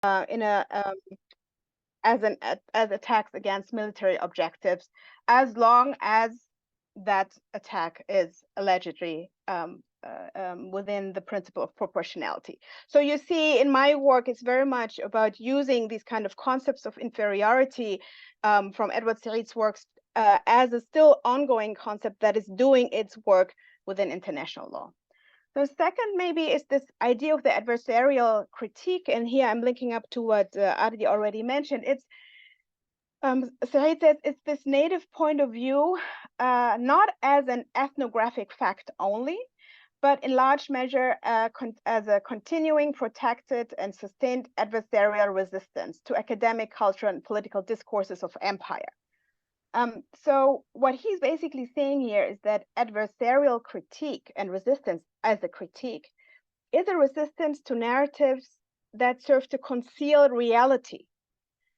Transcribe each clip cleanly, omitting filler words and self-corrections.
in a as attacks against military objectives, as long as that attack is allegedly within the principle of proportionality. So you see, in my work, it's very much about using these kind of concepts of inferiority from Edward Said's works as a still ongoing concept that is doing its work within international law. So second, maybe, is this idea of the adversarial critique, and here I'm linking up to what Ardi already mentioned. It's Said says it's this native point of view, not as an ethnographic fact only, but in large measure as a continuing, protected, and sustained adversarial resistance to academic, cultural, and political discourses of empire. So what he's basically saying here is that adversarial critique and resistance as a critique is a resistance to narratives that serve to conceal reality.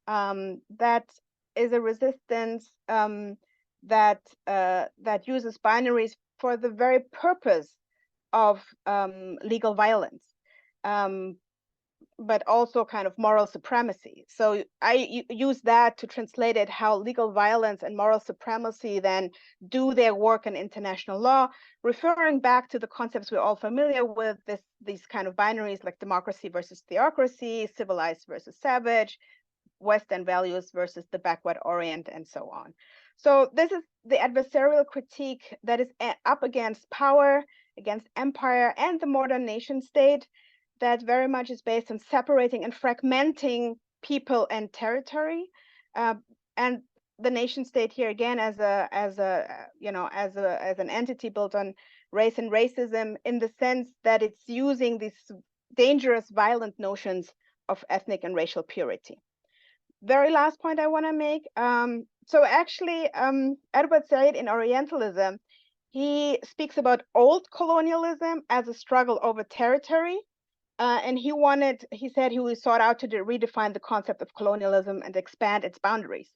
That is a resistance that uses binaries for the very purpose of legal violence, but also kind of moral supremacy. So I use that to translate it how legal violence and moral supremacy then do their work in international law, referring back to the concepts we're all familiar with, these kind of binaries like democracy versus theocracy, civilized versus savage, Western values versus the backward Orient, and so on. So this is the adversarial critique that is up against power, against empire, and the modern nation state, that very much is based on separating and fragmenting people and territory, and the nation state here again as an entity built on race and racism, in the sense that it's using these dangerous, violent notions of ethnic and racial purity. Very last point I want to make. So actually, Edward Said in Orientalism, he speaks about old colonialism as a struggle over territory. And he said he sought out to redefine the concept of colonialism and expand its boundaries.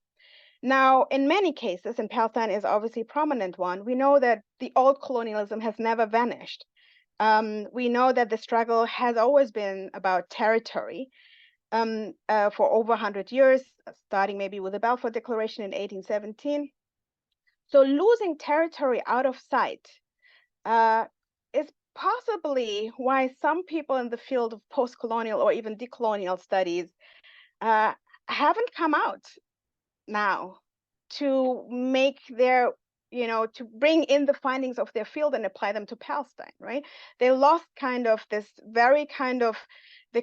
Now, in many cases, and Palestine is obviously a prominent one, we know that the old colonialism has never vanished. We know that the struggle has always been about territory for over 100 years, starting maybe with the Balfour Declaration in 1817. So losing territory out of sight is possibly why some people in the field of post-colonial or even decolonial studies haven't come out now to make their, to bring in the findings of their field and apply them to Palestine, right? They lost kind of this very kind of, they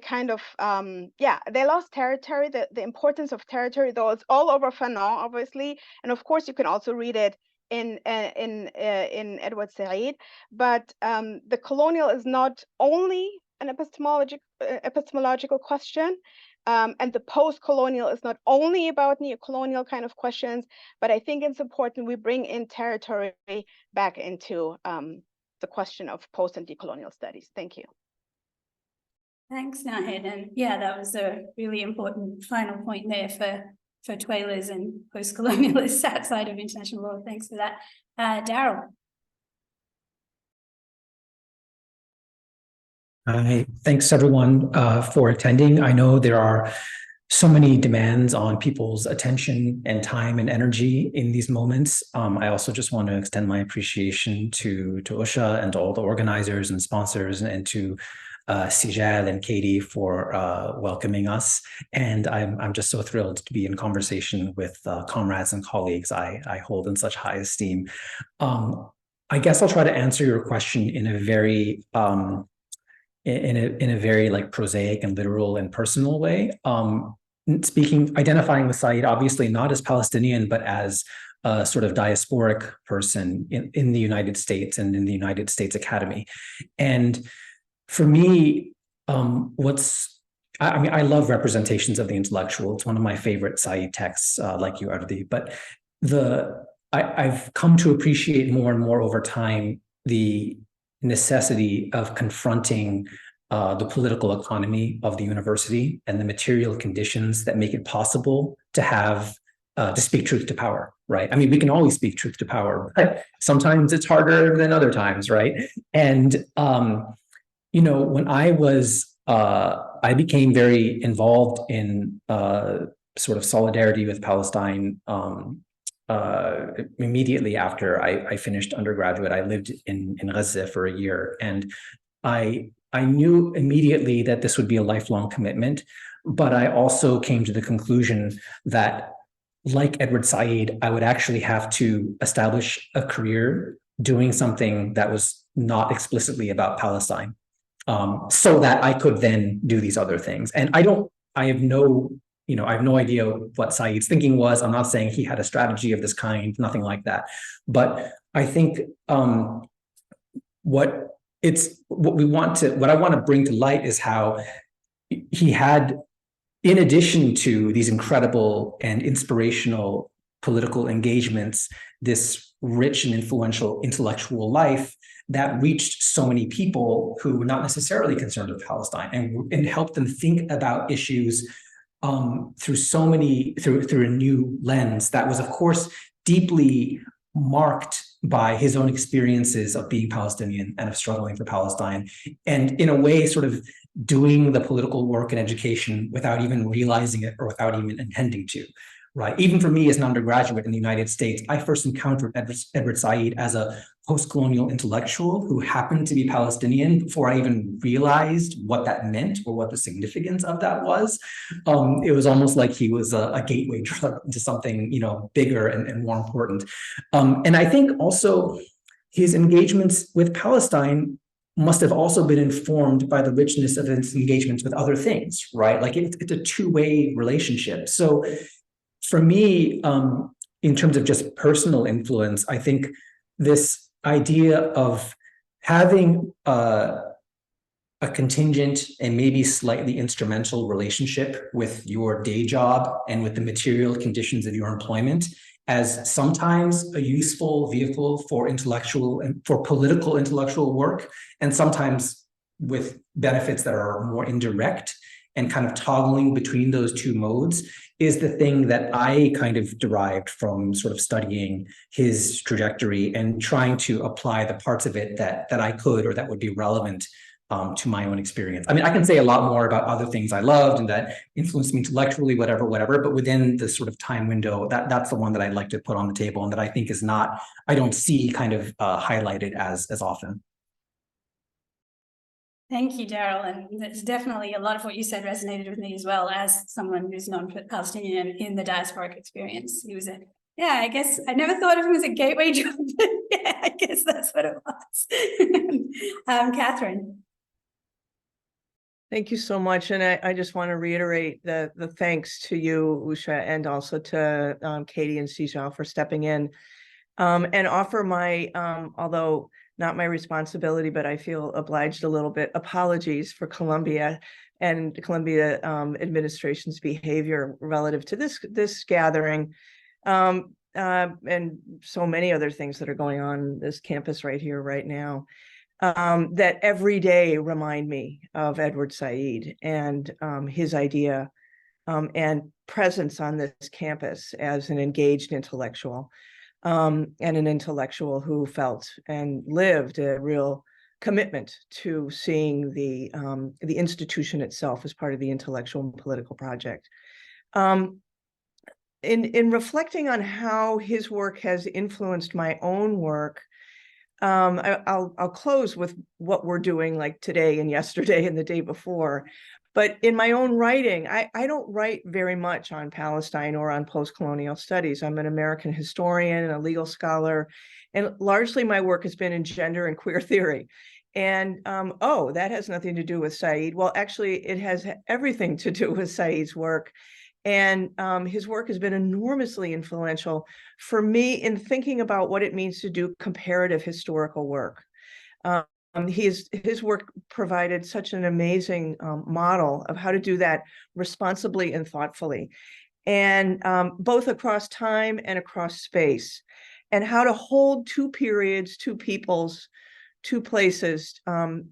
lost territory, the importance of territory, though it's all over Fanon, obviously. And of course, you can also read it in Edward Said, but the colonial is not only an epistemological question, and the post-colonial is not only about neo-colonial kind of questions, but I think it's important we bring in territory back into the question of post and decolonial studies. Thank you. Thanks, Nahed. And yeah, that was a really important final point there for TWAILers and post-colonialists outside of international law. Thanks for that. Daryl. Hi, thanks everyone for attending. I know there are so many demands on people's attention and time and energy in these moments. I also just want to extend my appreciation to Usha and to all the organizers and sponsors, and to Sijal and Katie for welcoming us. And I'm just so thrilled to be in conversation with comrades and colleagues I hold in such high esteem. I guess I'll try to answer your question in a very like prosaic and literal and personal way. Identifying the site, obviously not as Palestinian, but as a sort of diasporic person in the United States and in the United States Academy. And for me, I love representations of the intellectual. It's one of my favorite Said texts, like you, Ardi. But I've come to appreciate more and more over time the necessity of confronting the political economy of the university and the material conditions that make it possible to have to speak truth to power, right? I mean, we can always speak truth to power, but sometimes it's harder than other times, right? And when I was I became very involved in sort of solidarity with Palestine immediately after I finished undergraduate. I lived in Gaza for a year, and I knew immediately that this would be a lifelong commitment, but I also came to the conclusion that, like Edward Said, I would actually have to establish a career doing something that was not explicitly about Palestine, so that I could then do these other things. And I have no idea what Said's thinking was. I'm not saying he had a strategy of this kind, nothing like that. But I think what I want to bring to light is how he had, in addition to these incredible and inspirational political engagements, this rich and influential intellectual life that reached so many people who were not necessarily concerned with Palestine, and helped them think about issues through a new lens that was, of course, deeply marked by his own experiences of being Palestinian and of struggling for Palestine, and in a way sort of doing the political work and education without even realizing it or without even intending to, right? Even for me as an undergraduate in the United States, I first encountered Edward Said as a post-colonial intellectual who happened to be Palestinian before I even realized what that meant or what the significance of that was. It was almost like he was a gateway drug into something, bigger and more important. And I think also his engagements with Palestine must have also been informed by the richness of his engagements with other things, right? Like it's a two-way relationship. So for me, in terms of just personal influence, I think this idea of having a contingent and maybe slightly instrumental relationship with your day job and with the material conditions of your employment as sometimes a useful vehicle for intellectual and for political intellectual work, and sometimes with benefits that are more indirect, and kind of toggling between those two modes is the thing that I kind of derived from sort of studying his trajectory and trying to apply the parts of it that I could, or that would be relevant to my own experience. I mean, I can say a lot more about other things I loved and that influenced me intellectually, whatever, but within the sort of time window, that's the one that I'd like to put on the table and that I think is not, I don't see kind of highlighted as often. Thank you, Daryl. And there's definitely a lot of what you said resonated with me as well, as someone who's non-Palestinian in the diasporic experience. He was I guess I never thought of him as a gateway drug, but yeah, I guess that's what it was. Catherine. Thank you so much. And I just want to reiterate the thanks to you, Usha, and also to Katie and Sijal for stepping in and offer my, although not my responsibility, but I feel obliged a little bit, apologies for Columbia and Columbia administration's behavior relative to this gathering and so many other things that are going on this campus right here, right now. That every day remind me of Edward Said and his idea and presence on this campus as an engaged intellectual and an intellectual who felt and lived a real commitment to seeing the institution itself as part of the intellectual and political project. In reflecting on how his work has influenced my own work, I'll close with what we're doing like today and yesterday and the day before. But in my own writing, I don't write very much on Palestine or on post-colonial studies. I'm an American historian and a legal scholar, and largely my work has been in gender and queer theory. And that has nothing to do with Said. Well, actually, it has everything to do with Said's work. And his work has been enormously influential for me in thinking about what it means to do comparative historical work. His work provided such an amazing model of how to do that responsibly and thoughtfully, and both across time and across space, and how to hold two periods, two peoples, two places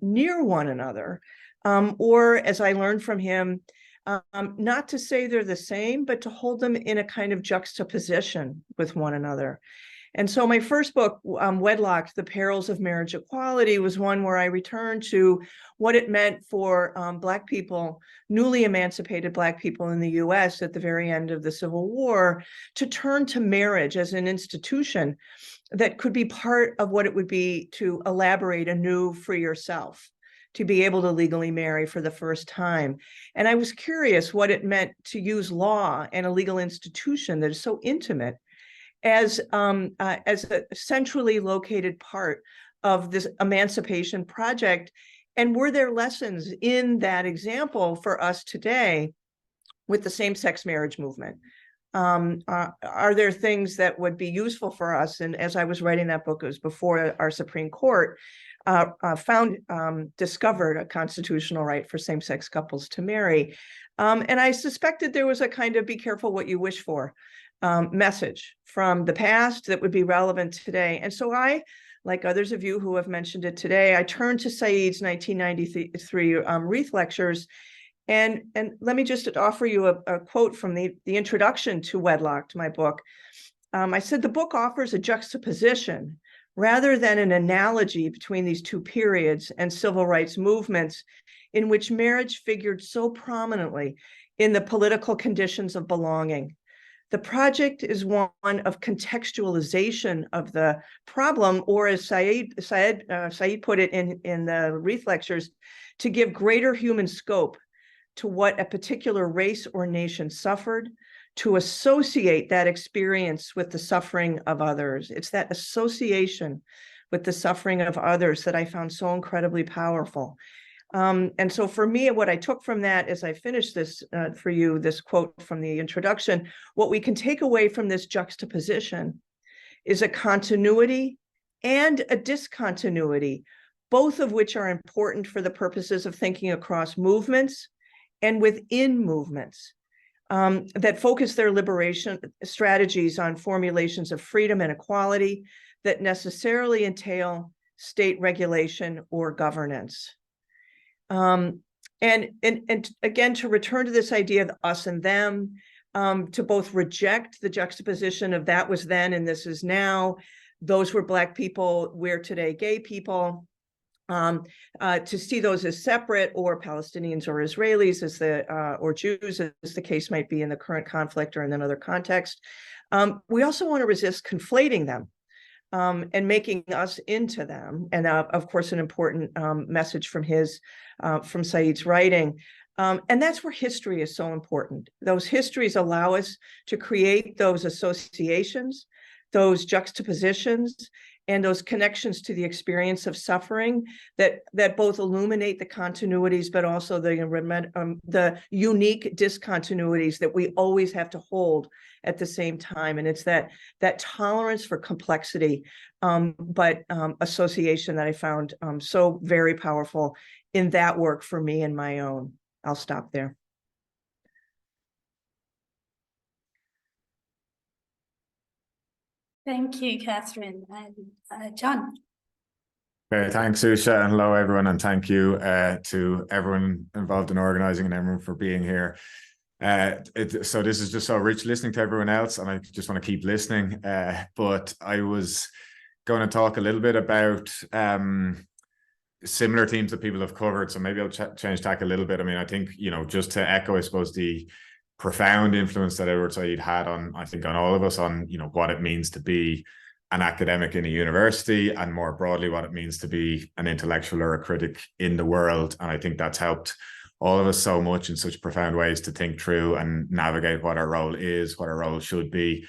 near one another, or as I learned from him, not to say they're the same, but to hold them in a kind of juxtaposition with one another. And so my first book, Wedlocked, The Perils of Marriage Equality, was one where I returned to what it meant for Black people, newly emancipated Black people in the US at the very end of the Civil War, to turn to marriage as an institution that could be part of what it would be to elaborate a new, freer self, to be able to legally marry for the first time. And I was curious what it meant to use law and a legal institution that is so intimate as a centrally located part of this emancipation project. And were there lessons in that example for us today with the same-sex marriage movement? Are there things that would be useful for us? And as I was writing that book, it was before our Supreme Court discovered a constitutional right for same-sex couples to marry. And I suspected there was a kind of be careful what you wish for message from the past that would be relevant today. And so I, like others of you who have mentioned it today, I turned to Said's 1993 Wreath Lectures. And let me just offer you a quote from the introduction to Wedlocked, my book. I said, the book offers a juxtaposition rather than an analogy between these two periods and civil rights movements in which marriage figured so prominently in the political conditions of belonging. The project is one of contextualization of the problem, or as Said put it in the Wreath Lectures, to give greater human scope to what a particular race or nation suffered, to associate that experience with the suffering of others. It's that association with the suffering of others that I found so incredibly powerful. And so for me, what I took from that as I finished this for you, this quote from the introduction, what we can take away from this juxtaposition is a continuity and a discontinuity, both of which are important for the purposes of thinking across movements and within movements that focus their liberation strategies on formulations of freedom and equality that necessarily entail state regulation or governance. And again, to return to this idea of us and them, to both reject the juxtaposition of that was then and this is now, those were Black people, we're today gay people, to see those as separate, or Palestinians or Israelis as or Jews as the case might be in the current conflict or in another context. We also want to resist conflating them and making us into them. And of course, an important message from from Said's writing. And that's where history is so important. Those histories allow us to create those associations, those juxtapositions, and those connections to the experience of suffering that both illuminate the continuities, but also the unique discontinuities that we always have to hold at the same time. And it's that tolerance for complexity, but association that I found so very powerful in that work for me and my own. I'll stop there. Thank you, Catherine. And John. Okay, thanks, Usha, and hello, everyone, and thank you to everyone involved in organising and everyone for being here. So this is just so rich listening to everyone else, and I just want to keep listening. But I was going to talk a little bit about similar themes that people have covered, so maybe I'll change tack a little bit. I mean, I think, just to echo, I suppose, the profound influence that Edward Said had on, I think, on all of us, on, what it means to be an academic in a university, and more broadly, what it means to be an intellectual or a critic in the world. And I think that's helped all of us so much in such profound ways to think through and navigate what our role is, what our role should be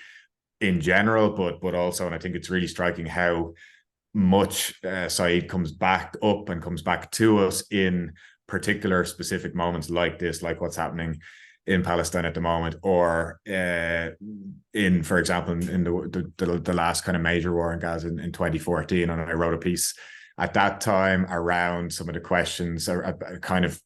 in general, but also, and I think it's really striking how much Said comes back up and comes back to us in particular specific moments like this, like what's happening in Palestine at the moment, or for example, in the last kind of major war in Gaza in 2014. And I wrote a piece at that time around some of the questions, kind of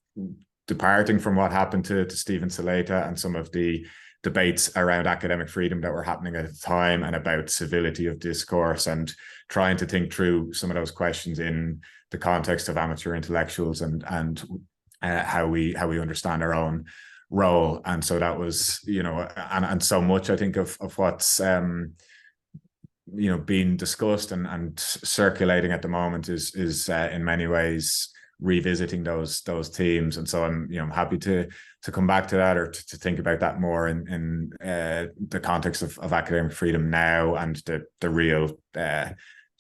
departing from what happened to Stephen Saleta and some of the debates around academic freedom that were happening at the time, and about civility of discourse, and trying to think through some of those questions in the context of amateur intellectuals and how we understand our own role. And so that was, and so much, I think, of what's being discussed and circulating at the moment is in many ways revisiting those themes. And so I'm happy to come back to that, or to think about that more in the context of academic freedom now, and the real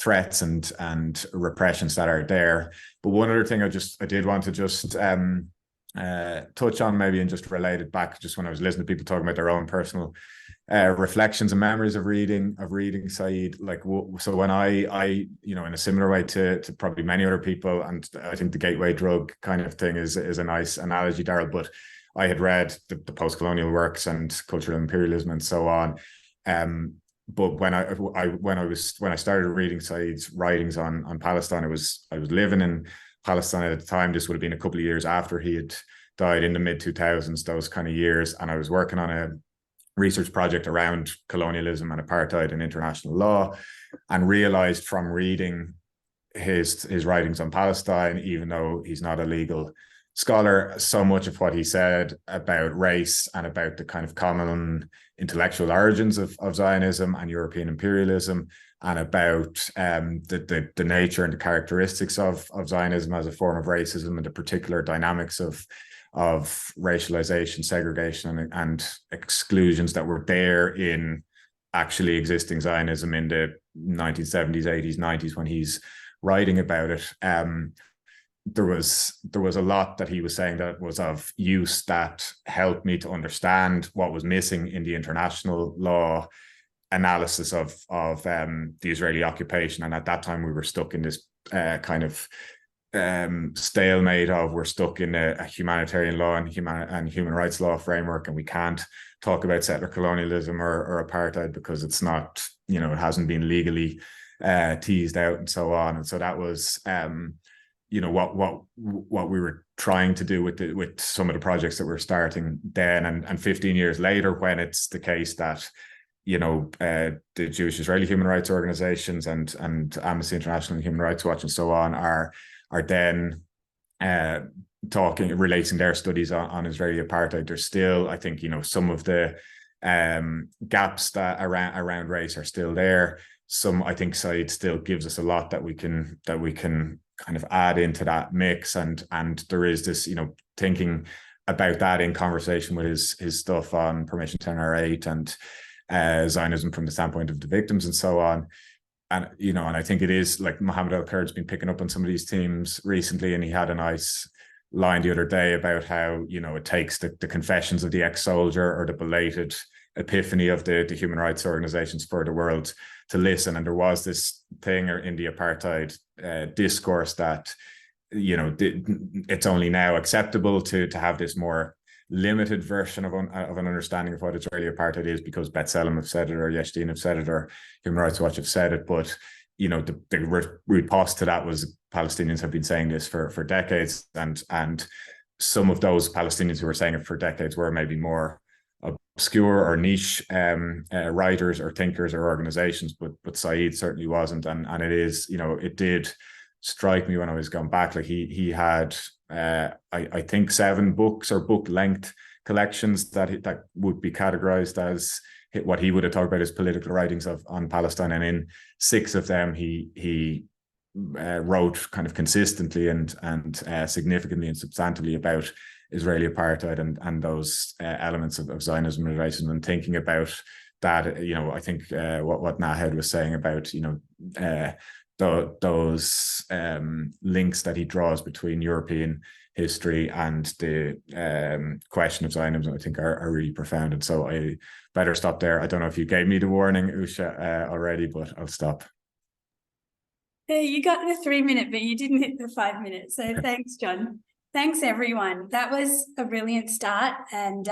threats and repressions that are there. But one other thing I did want to just touch on, maybe, and just relate it back, just when I was listening to people talking about their own personal reflections and memories of reading Said. Like, so when I in a similar way to probably many other people, and I think the gateway drug kind of thing is a nice analogy, Daryl, but I had read the post-colonial works and cultural imperialism and so on. But when I started reading Said's writings on Palestine, I was living in Palestine at the time. This would have been a couple of years after he had died, in the mid-2000s, those kind of years, and I was working on a research project around colonialism and apartheid and international law, and realized from reading his writings on Palestine, even though he's not a legal scholar, so much of what he said about race and about the kind of common intellectual origins of Zionism and European imperialism, and about the nature and the characteristics of Zionism as a form of racism, and the particular dynamics of racialization, segregation, and exclusions that were there in actually existing Zionism in the 1970s, 80s, 90s, when he's writing about it. There was a lot that he was saying that was of use, that helped me to understand what was missing in the international law analysis of the Israeli occupation. And at that time, we were stuck in this kind of stalemate of, we're stuck in a humanitarian law and human rights law framework, and we can't talk about settler colonialism or apartheid because it's not, it hasn't been legally teased out and so on. And so that was what we were trying to do with some of the projects that we're starting then. And 15 years later, when it's the case that the Jewish Israeli human rights organizations and Amnesty International and Human Rights Watch and so on are then relating their studies on Israeli apartheid, there's still, I think, some of the gaps that around race are still there. I think Said still gives us a lot that we can kind of add into that mix, and there is this, thinking about that in conversation with his stuff on Permission 10R8 and Zionism from the standpoint of the victims and so on. And, and I think it is, like, Mohammed El-Kurd's been picking up on some of these themes recently, and he had a nice line the other day about how, it takes the confessions of the ex-soldier or the belated epiphany of the human rights organizations for the world to listen. And there was this thing in the apartheid discourse that, it's only now acceptable to have this more limited version of an understanding of what Israeli apartheid is, because B'Tselem have said it, or Yesh Din have said it, or Human Rights Watch have said it. But the riposte to that was Palestinians have been saying this for decades, and some of those Palestinians who were saying it for decades were maybe more obscure or niche writers or thinkers or organizations, but Said certainly wasn't. And it is, it did strike me when I was going back, like he had I think 7 books or book length collections that would be categorized as what he would have talked about as political writings on Palestine, and in 6 of them he wrote kind of consistently and significantly and substantively about Israeli apartheid and those elements of Zionism and racism, and thinking about that. I think what Nahed was saying about those links that he draws between European history and the question of Zionism, I think are really profound. And so I better stop there. I don't know if you gave me the warning, Usha, already, but I'll stop. Hey, you got the 3-minute, but you didn't hit the 5 minutes. So thanks, John. Thanks, everyone. That was a brilliant start. And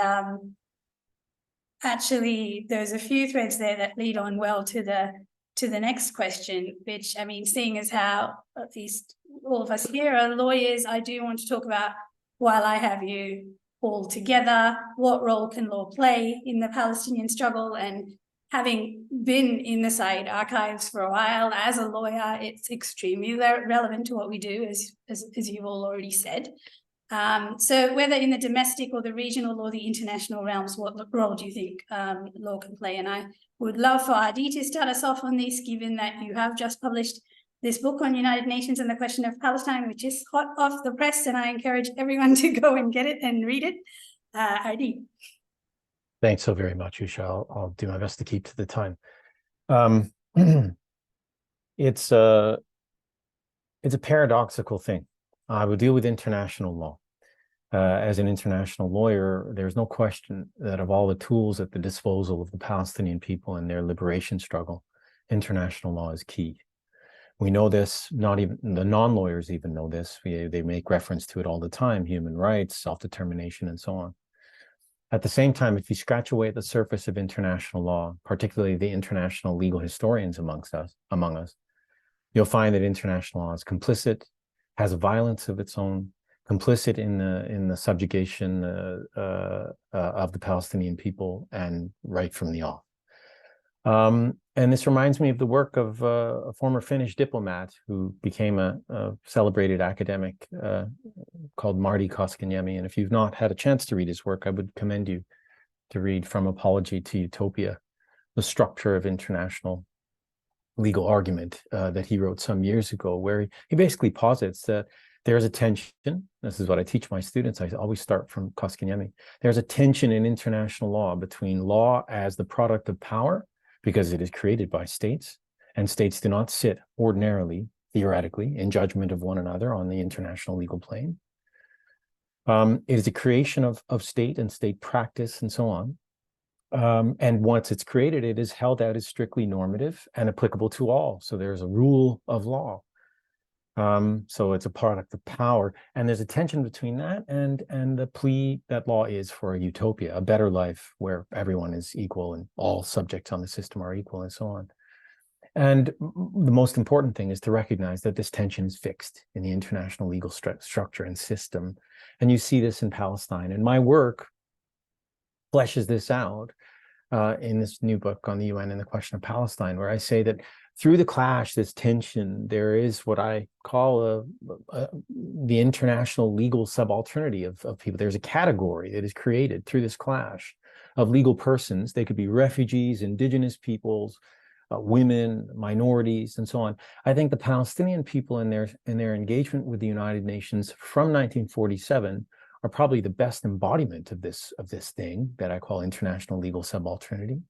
actually, there's a few threads there that lead on well to the next question, which, I mean, seeing as how at least all of us here are lawyers, I do want to talk about, while I have you all together, what role can law play in the Palestinian struggle? And having been in the Said archives for a while as a lawyer, it's extremely relevant to what we do, as you've all already said. So whether in the domestic or the regional or the international realms, what role do you think law can play? And I would love for Adi to start us off on this, given that you have just published this book on United Nations and the question of Palestine, which is hot off the press, and I encourage everyone to go and get it and read it. Adi. Thanks so very much, Usha. I'll do my best to keep to the time. It's a paradoxical thing. I would deal with international law. As an international lawyer, there's no question that of all the tools at the disposal of the Palestinian people in their liberation struggle, international law is key. We know this, not even the non-lawyers even know this. They make reference to it all the time, human rights, self-determination, and so on. At the same time, if you scratch away at the surface of international law, particularly the international legal historians among us, you'll find that international law is complicit, has a violence of its own, complicit in the subjugation of the Palestinian people, and right from the off. And this reminds me of the work of a former Finnish diplomat who became a celebrated academic called Martti Koskiniemi. And if you've not had a chance to read his work, I would commend you to read From Apology to Utopia, the structure of international legal argument that he wrote some years ago, where he basically posits that there's a tension. This is what I teach my students. I always start from Koskiniemi. There's a tension in international law between law as the product of power, because it is created by states, and states do not sit ordinarily, theoretically, in judgment of one another on the international legal plane. It is a creation of state and state practice and so on. And once it's created, it is held out as strictly normative and applicable to all. So there's a rule of law. So it's a product of power. And there's a tension between that and the plea that law is for a utopia, a better life where everyone is equal and all subjects on the system are equal and so on. And the most important thing is to recognize that this tension is fixed in the international legal structure and system. And you see this in Palestine. And my work fleshes this out in this new book on the UN and the question of Palestine, where I say that through the clash, this tension, there is what I call the international legal subalternity of people. There's a category that is created through this clash of legal persons. They could be refugees, indigenous peoples, women, minorities, and so on. I think the Palestinian people in their engagement with the United Nations from 1947 are probably the best embodiment of this thing that I call international legal subalternity.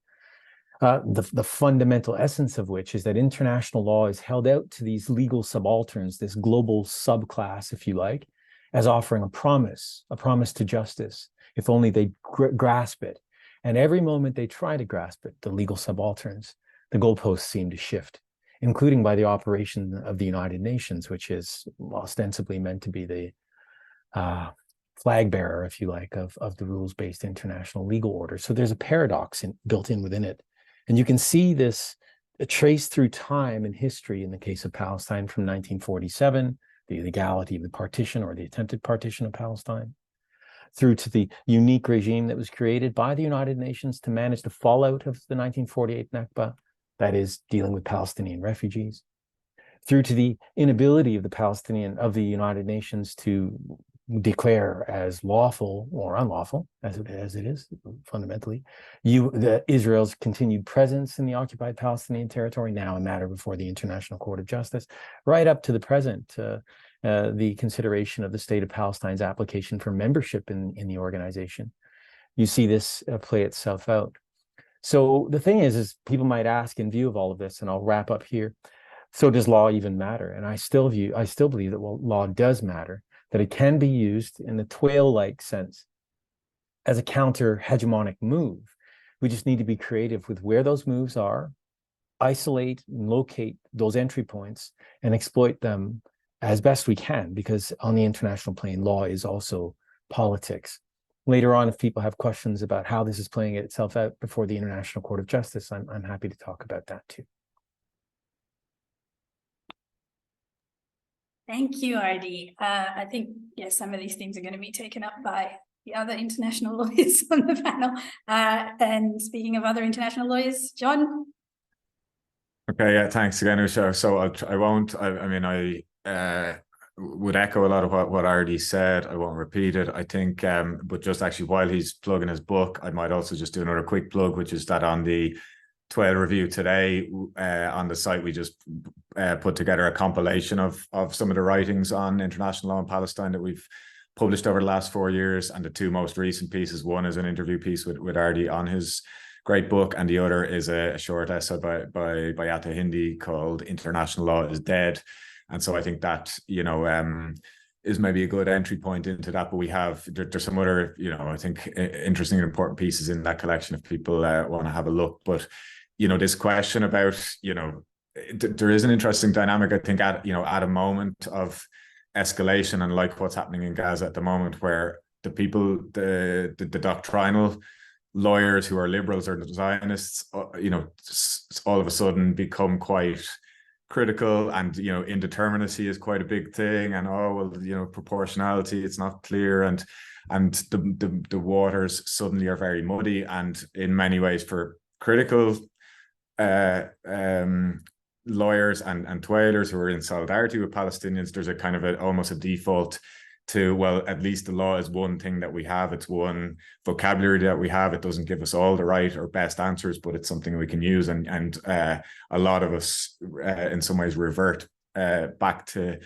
The fundamental essence of which is that international law is held out to these legal subalterns, this global subclass, if you like, as offering a promise to justice, if only they grasp it. And every moment they try to grasp it, the legal subalterns, the goalposts seem to shift, including by the operation of the United Nations, which is ostensibly meant to be the flag bearer, if you like, of the rules-based international legal order. So there's a paradox built in within it. And you can see this traced through time and history in the case of Palestine from 1947, the legality of the partition or the attempted partition of Palestine, through to the unique regime that was created by the United Nations to manage the fallout of the 1948 Nakba, that is dealing with Palestinian refugees, through to the inability of the United Nations to declare as lawful or unlawful, as it is fundamentally, Israel's continued presence in the occupied Palestinian territory, now a matter before the International Court of Justice, right up to the present, the consideration of the state of Palestine's application for membership in the organization. You see this play itself out. So the thing is people might ask, in view of all of this, and I'll wrap up here, so does law even matter? And I still believe that law does matter, that it can be used in the TWAIL-like sense as a counter-hegemonic move. We just need to be creative with where those moves are, isolate and locate those entry points, and exploit them as best we can, because on the international plane, law is also politics. Later on, if people have questions about how this is playing itself out before the International Court of Justice, I'm happy to talk about that too. Thank you, Adi. I think, yes, some of these things are going to be taken up by the other international lawyers on the panel. And speaking of other international lawyers, John? Okay, yeah, thanks again, Usha. So would echo a lot of what Ardy said. I won't repeat it. I think, but just actually while he's plugging his book, I might also just do another quick plug, which is that on the TWAIL review today, on the site, we just put together a compilation of some of the writings on international law in Palestine that we've published over the last 4 years. And the two most recent pieces, one is an interview piece with Ardy on his great book, and the other is a short essay by Atta Hindi called International Law is Dead. And so I think that, is maybe a good entry point into that. But we have, there's some other, I think interesting and important pieces in that collection if people want to have a look. But, this question about, there is an interesting dynamic, I think, at a moment of escalation, and like what's happening in Gaza at the moment, where the people, the doctrinal lawyers who are liberals or the Zionists, all of a sudden become quite critical, and indeterminacy is quite a big thing, and proportionality, it's not clear, and the waters suddenly are very muddy, and in many ways for critical lawyers and TWAILers who are in solidarity with Palestinians, there's a kind of almost a default to, well, at least the law is one thing that we have, it's one vocabulary that we have, it doesn't give us all the right or best answers, but it's something we can use, and a lot of us in some ways revert back to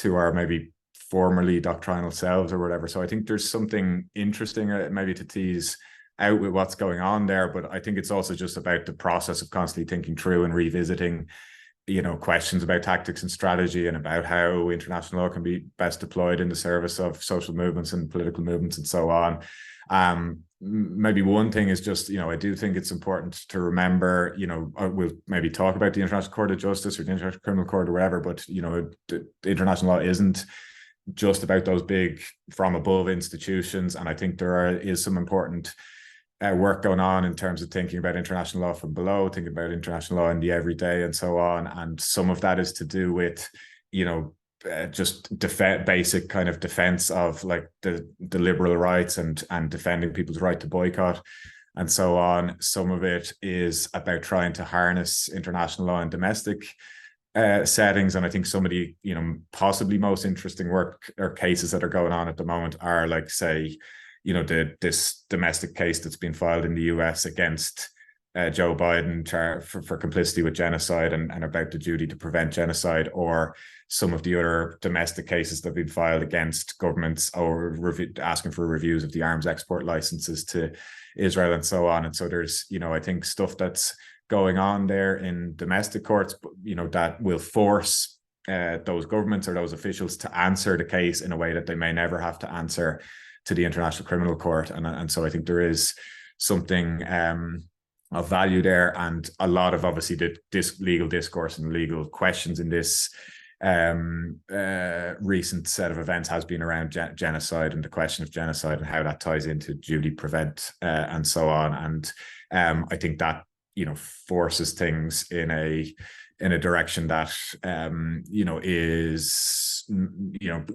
our maybe formerly doctrinal selves or whatever. So I think there's something interesting maybe to tease out with what's going on there, but I think it's also just about the process of constantly thinking through and revisiting questions about tactics and strategy, and about how international law can be best deployed in the service of social movements and political movements and so on. Maybe one thing is just, I do think it's important to remember, we'll maybe talk about the International Court of Justice or the International Criminal Court or whatever, but, the international law isn't just about those big from above institutions. And I think there is some important work going on in terms of thinking about international law from below, thinking about international law in the everyday and so on. And some of that is to do with, just basic kind of defense of like the liberal rights and defending people's right to boycott and so on. Some of it is about trying to harness international law in domestic settings. And I think some of the, possibly most interesting work or cases that are going on at the moment are, like, say, this domestic case that's been filed in the US against Joe Biden for complicity with genocide and about the duty to prevent genocide, or some of the other domestic cases that have been filed against governments or asking for reviews of the arms export licenses to Israel and so on. And so there's, I think stuff that's going on there in domestic courts, that will force those governments or those officials to answer the case in a way that they may never have to answer to the International Criminal Court. And so I think there is something of value there. And a lot of, obviously, the legal discourse and legal questions in this recent set of events has been around genocide and the question of genocide and how that ties into duty to prevent and so on. And I think that, forces things in a direction that is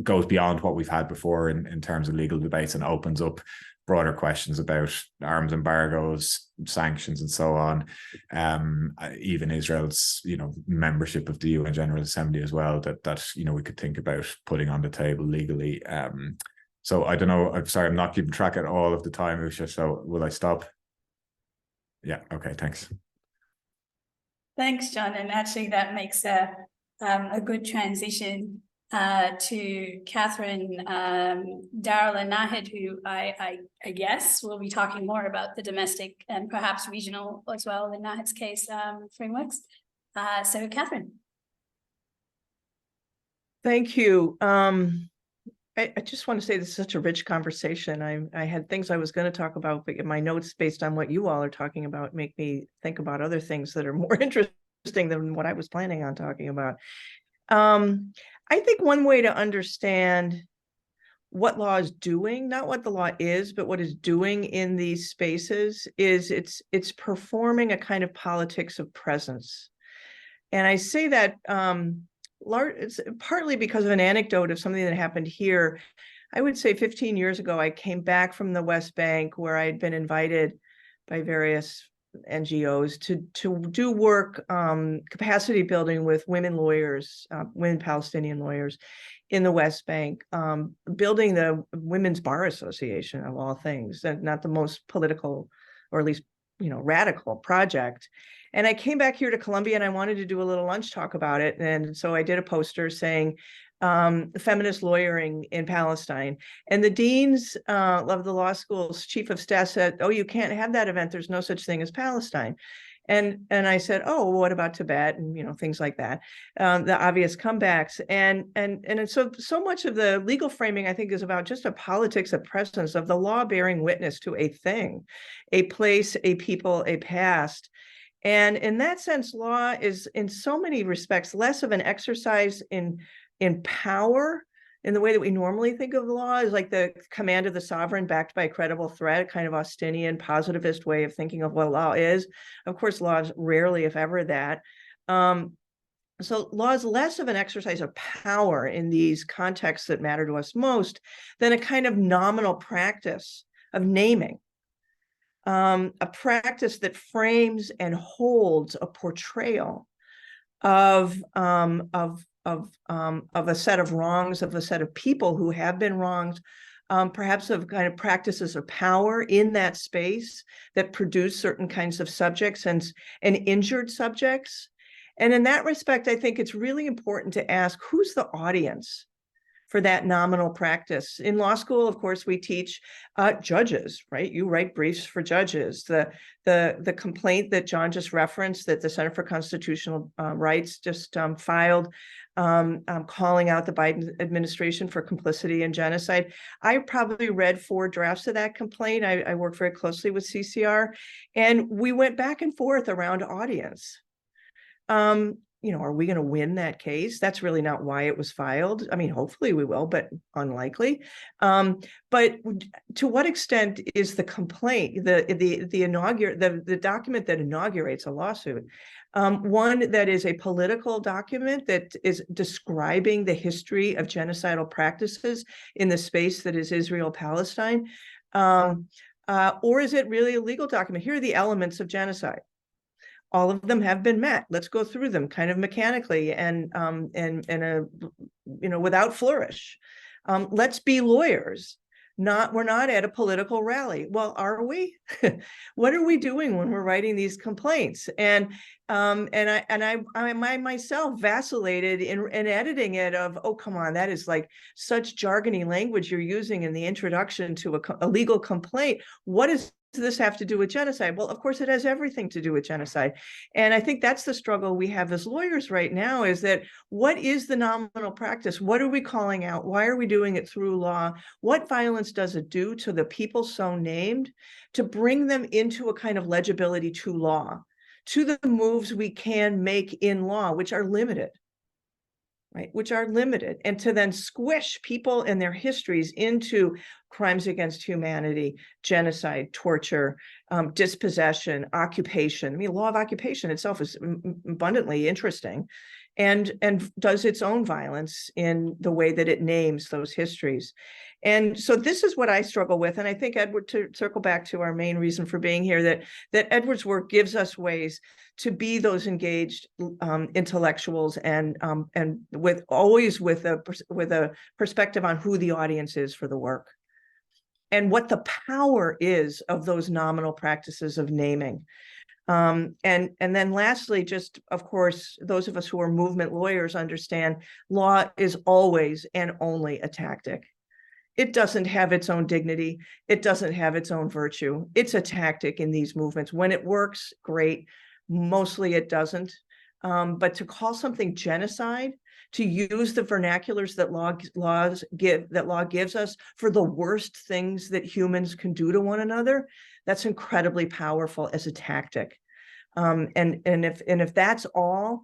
goes beyond what we've had before in terms of legal debates, and opens up broader questions about arms embargoes, sanctions, and so on. Even Israel's membership of the UN General Assembly as well, that we could think about putting on the table legally. So I don't know. I'm sorry, I'm not keeping track at all of the time, Usha. So will I stop? Yeah. Okay. Thanks. Thanks, John. And actually, that makes a good transition to Catherine, Daryl, and Nahid, who I guess will be talking more about the domestic and perhaps regional as well in Nahid's case frameworks. So, Catherine. Thank you. I just want to say this is such a rich conversation. I had things I was going to talk about, but my notes based on what you all are talking about make me think about other things that are more interesting than what I was planning on talking about. I think one way to understand what law is doing, not what the law is, but what it's doing in these spaces, is it's performing a kind of politics of presence. And I say that it's partly because of an anecdote of something that happened here. I would say 15 years ago, I came back from the West Bank, where I had been invited by various NGOs to do work, capacity building with women lawyers, women Palestinian lawyers in the West Bank, building the Women's Bar Association of all things, and not the most political, or at least, radical project. And I came back here to Columbia and I wanted to do a little lunch talk about it. And so I did a poster saying, feminist lawyering in Palestine. And the deans of the law school's chief of staff said, "Oh, you can't have that event. There's no such thing as Palestine." And I said, "Oh, well, what about Tibet?" And things like that, the obvious comebacks. And so much of the legal framing, I think, is about just a politics of presence, of the law bearing witness to a thing, a place, a people, a past. And in that sense, law is in so many respects less of an exercise in power, in the way that we normally think of law, is like the command of the sovereign backed by a credible threat, kind of Austinian positivist way of thinking of what law is. Of course, law is rarely, if ever, that. So law is less of an exercise of power in these contexts that matter to us most than a kind of nominal practice of naming. A practice that frames and holds a portrayal of a set of wrongs, of a set of people who have been wronged, perhaps of kind of practices of power in that space that produce certain kinds of subjects and injured subjects. And in that respect, I think it's really important to ask, who's the audience for that nominal practice? In law school, of course, we teach judges, right? You write briefs for judges. The complaint that John just referenced, that the Center for Constitutional Rights just filed, calling out the Biden administration for complicity in genocide. I probably read 4 drafts of that complaint. I worked very closely with CCR, and we went back and forth around audience. Are we going to win that case? That's really not why it was filed. I mean, hopefully we will, but unlikely. But to what extent is the complaint, the document that inaugurates a lawsuit, one that is a political document that is describing the history of genocidal practices in the space that is Israel-Palestine, or is it really a legal document? Here are the elements of genocide. All of them have been met. Let's go through them kind of mechanically and without flourish. Let's be lawyers. We're not at a political rally. Well, are we? What are we doing when we're writing these complaints? And I myself vacillated in editing it of, oh, come on, that is like such jargony language you're using in the introduction to a legal complaint. What does this have to do with genocide? Well, of course, it has everything to do with genocide. And I think that's the struggle we have as lawyers right now, is that what is the nominal practice? What are we calling out? Why are we doing it through law? What violence does it do to the people so named, to bring them into a kind of legibility to law, to the moves we can make in law, which are limited? Right, which are limited, and to then squish people and their histories into crimes against humanity, genocide, torture, dispossession, occupation. I mean, law of occupation itself is abundantly interesting, and does its own violence in the way that it names those histories. And so this is what I struggle with. And I think, Edward, to circle back to our main reason for being here, that Edward's work gives us ways to be those engaged intellectuals, and with a perspective on who the audience is for the work, and what the power is of those nominal practices of naming. And then lastly, just, of course, those of us who are movement lawyers understand law is always and only a tactic. It doesn't have its own dignity. It doesn't have its own virtue. It's a tactic in these movements. When it works, great. Mostly it doesn't. But to call something genocide, to use the vernaculars that law gives us for the worst things that humans can do to one another, that's incredibly powerful as a tactic. And if that's all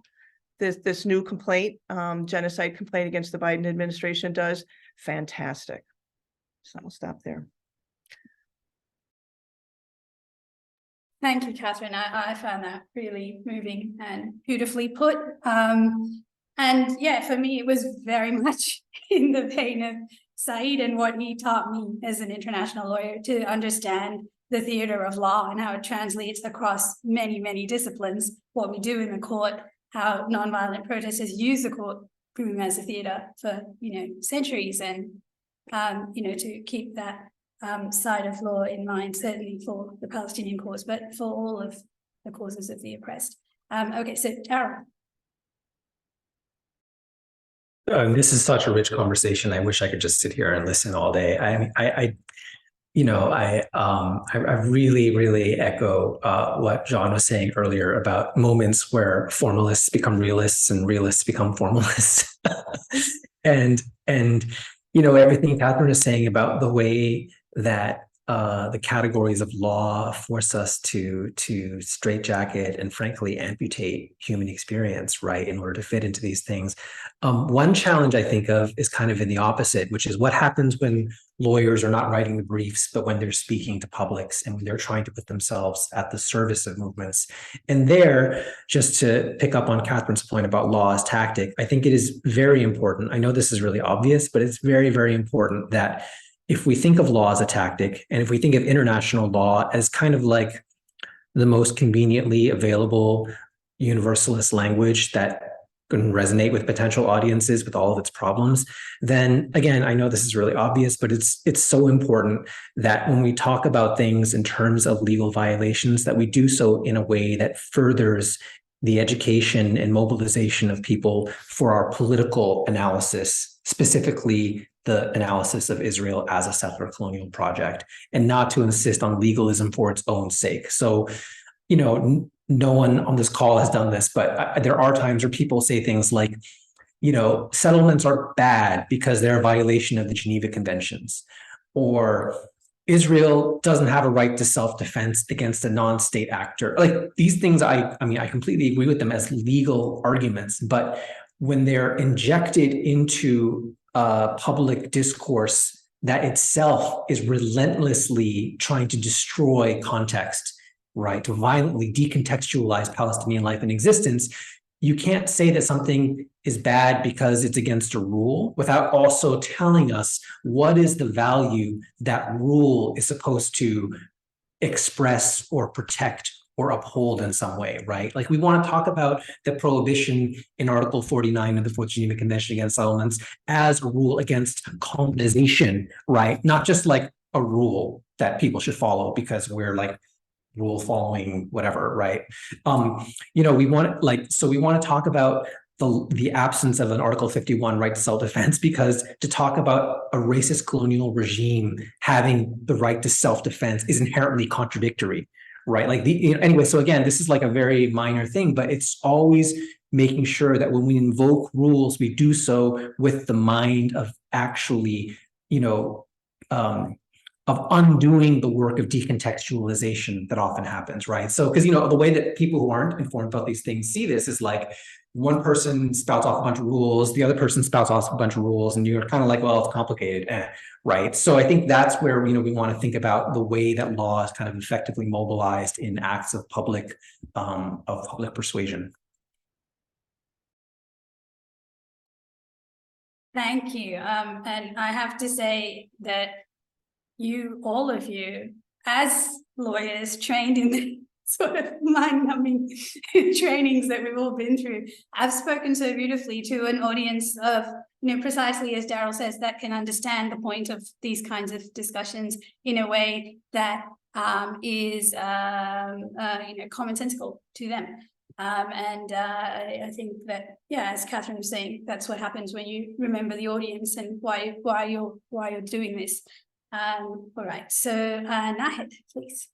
this new complaint, genocide complaint against the Biden administration does, fantastic. So I'll stop there. Thank you, Catherine. I found that really moving and beautifully put. And yeah, for me, it was very much in the vein of Said and what he taught me as an international lawyer, to understand the theater of law and how it translates across many, many disciplines, what we do in the court, how nonviolent protesters use the courtroom as a theater for, centuries, and, to keep that side of law in mind, certainly for the Palestinian cause, but for all of the causes of the oppressed. Okay, so Darryl. This is such a rich conversation. I wish I could just sit here and listen all day. I really, really echo what John was saying earlier about moments where formalists become realists and realists become formalists, and everything Catherine is saying about the way that the categories of law force us to straitjacket and frankly amputate human experience, right, in order to fit into these things. One challenge I think of is kind of in the opposite, which is what happens when lawyers are not writing the briefs, but when they're speaking to publics and when they're trying to put themselves at the service of movements. And there, just to pick up on Catherine's point about law as tactic, I think it is very important. I know this is really obvious, but it's very, very important that if we think of law as a tactic, and if we think of international law as kind of like the most conveniently available universalist language that can resonate with potential audiences with all of its problems, then again, I know this is really obvious, but it's so important that when we talk about things in terms of legal violations, that we do so in a way that furthers the education and mobilization of people for our political analysis, specifically the analysis of Israel as a settler colonial project, and not to insist on legalism for its own sake. So, no one on this call has done this, but there are times where people say things like, settlements are bad because they're a violation of the Geneva Conventions, or Israel doesn't have a right to self-defense against a non-state actor. Like these things, I completely agree with them as legal arguments, but when they're injected into public discourse that itself is relentlessly trying to destroy context, right, to violently decontextualize Palestinian life and existence, you can't say that something is bad because it's against a rule without also telling us what is the value that rule is supposed to express or protect or uphold in some way, right? Like we want to talk about the prohibition in Article 49 of the Fourth Geneva Convention against settlements as a rule against colonization, right? Not just like a rule that people should follow because we're like rule following whatever, right? We want to talk about the absence of an Article 51 right to self-defense, because to talk about a racist colonial regime having the right to self-defense is inherently contradictory, right? Like anyway, so again, this is like a very minor thing, but it's always making sure that when we invoke rules, we do so with the mind of actually, of undoing the work of decontextualization that often happens, right? So, because, the way that people who aren't informed about these things see this is like one person spouts off a bunch of rules, the other person spouts off a bunch of rules, and you're kind of like, well, it's complicated, right? So I think that's where, we want to think about the way that law is kind of effectively mobilized in acts of public persuasion. Thank you. And I have to say that all of you, as lawyers trained in the sort of mind-numbing trainings that we've all been through, have spoken so beautifully to an audience of, precisely as Darryl says, that can understand the point of these kinds of discussions in a way that is commonsensical to them. I think that, as Catherine was saying, that's what happens when you remember the audience and why you're doing this. All right, so Nahed, please.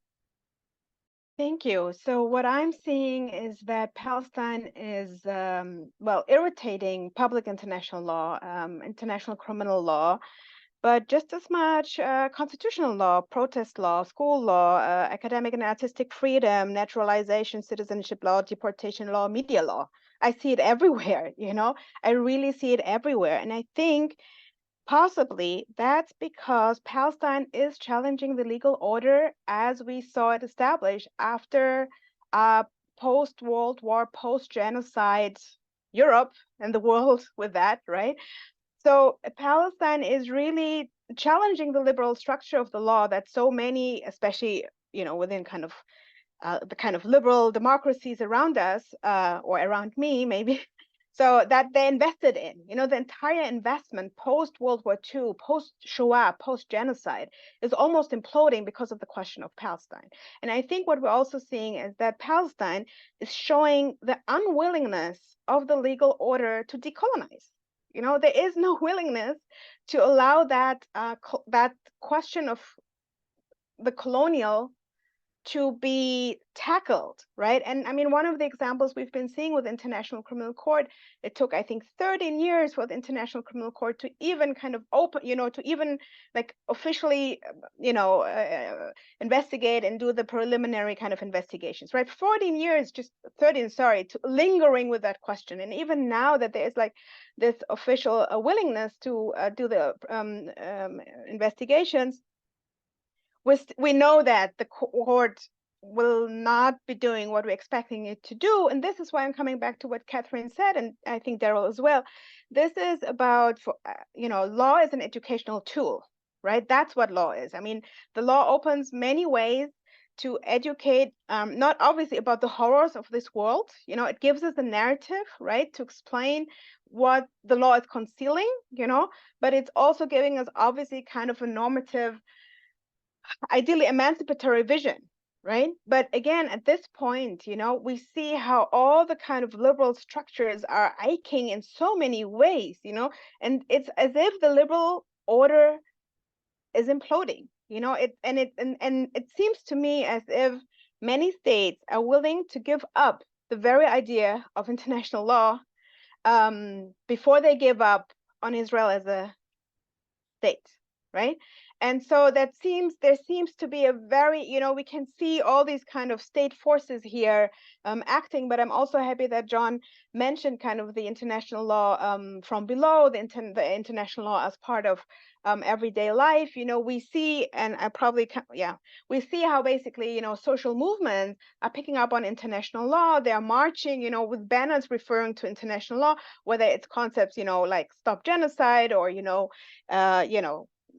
Thank you. So what I'm seeing is that Palestine is, irritating public international law, international criminal law, but just as much constitutional law, protest law, school law, academic and artistic freedom, naturalization, citizenship law, deportation law, media law. I see it everywhere, I really see it everywhere. And I think possibly that's because Palestine is challenging the legal order as we saw it established after post-World War, post-genocide Europe and the world with that, right? So Palestine is really challenging the liberal structure of the law that so many, especially within kind of the kind of liberal democracies around us, or around me, maybe, so that they invested in, the entire investment post-World War II, post-Shoah, post-genocide is almost imploding because of the question of Palestine. And I think what we're also seeing is that Palestine is showing the unwillingness of the legal order to decolonize. There is no willingness to allow that that question of the colonial to be tackled, right? And I mean, one of the examples we've been seeing with International Criminal Court, it took, I think, 13 years for the International Criminal Court to even kind of open, to even like officially, investigate and do the preliminary kind of investigations, right? 14 years, just 13, sorry, to lingering with that question. And even now that there is like this official willingness to do the investigations, we know that the court will not be doing what we're expecting it to do. And this is why I'm coming back to what Catherine said, and I think Daryl as well. This is about, law is an educational tool, right? That's what law is. I mean, the law opens many ways to educate, not obviously about the horrors of this world. It gives us a narrative, right, to explain what the law is concealing, but it's also giving us obviously kind of a normative, ideally emancipatory vision, right? But again, at this point, we see how all the kind of liberal structures are aching in so many ways, and it's as if the liberal order is imploding, it seems to me as if many states are willing to give up the very idea of international law before they give up on Israel as a state, right? And so there seems to be a very, we can see all these kind of state forces here acting, but I'm also happy that John mentioned kind of the international law from below, the international law as part of everyday life. We see, and we see how basically, social movements are picking up on international law. They are marching, with banners referring to international law, whether it's concepts, like stop genocide or,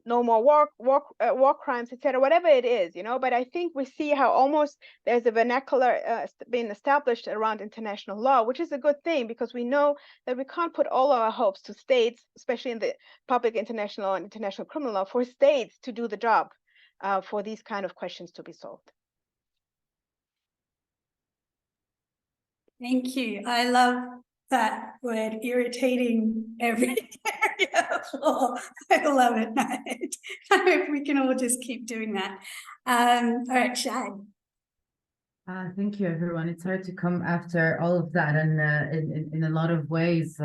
no more war crimes, etc., whatever it is, but I think we see how almost there's a vernacular being established around international law, which is a good thing, because we know that we can't put all our hopes to states, especially in the public international law and international criminal law, for states to do the job for these kind of questions to be solved. Thank you. I love that word, irritating every area of law. I love it. I hope we can all just keep doing that. All right, Shad. Thank you, everyone. It's hard to come after all of that, and in a lot of ways,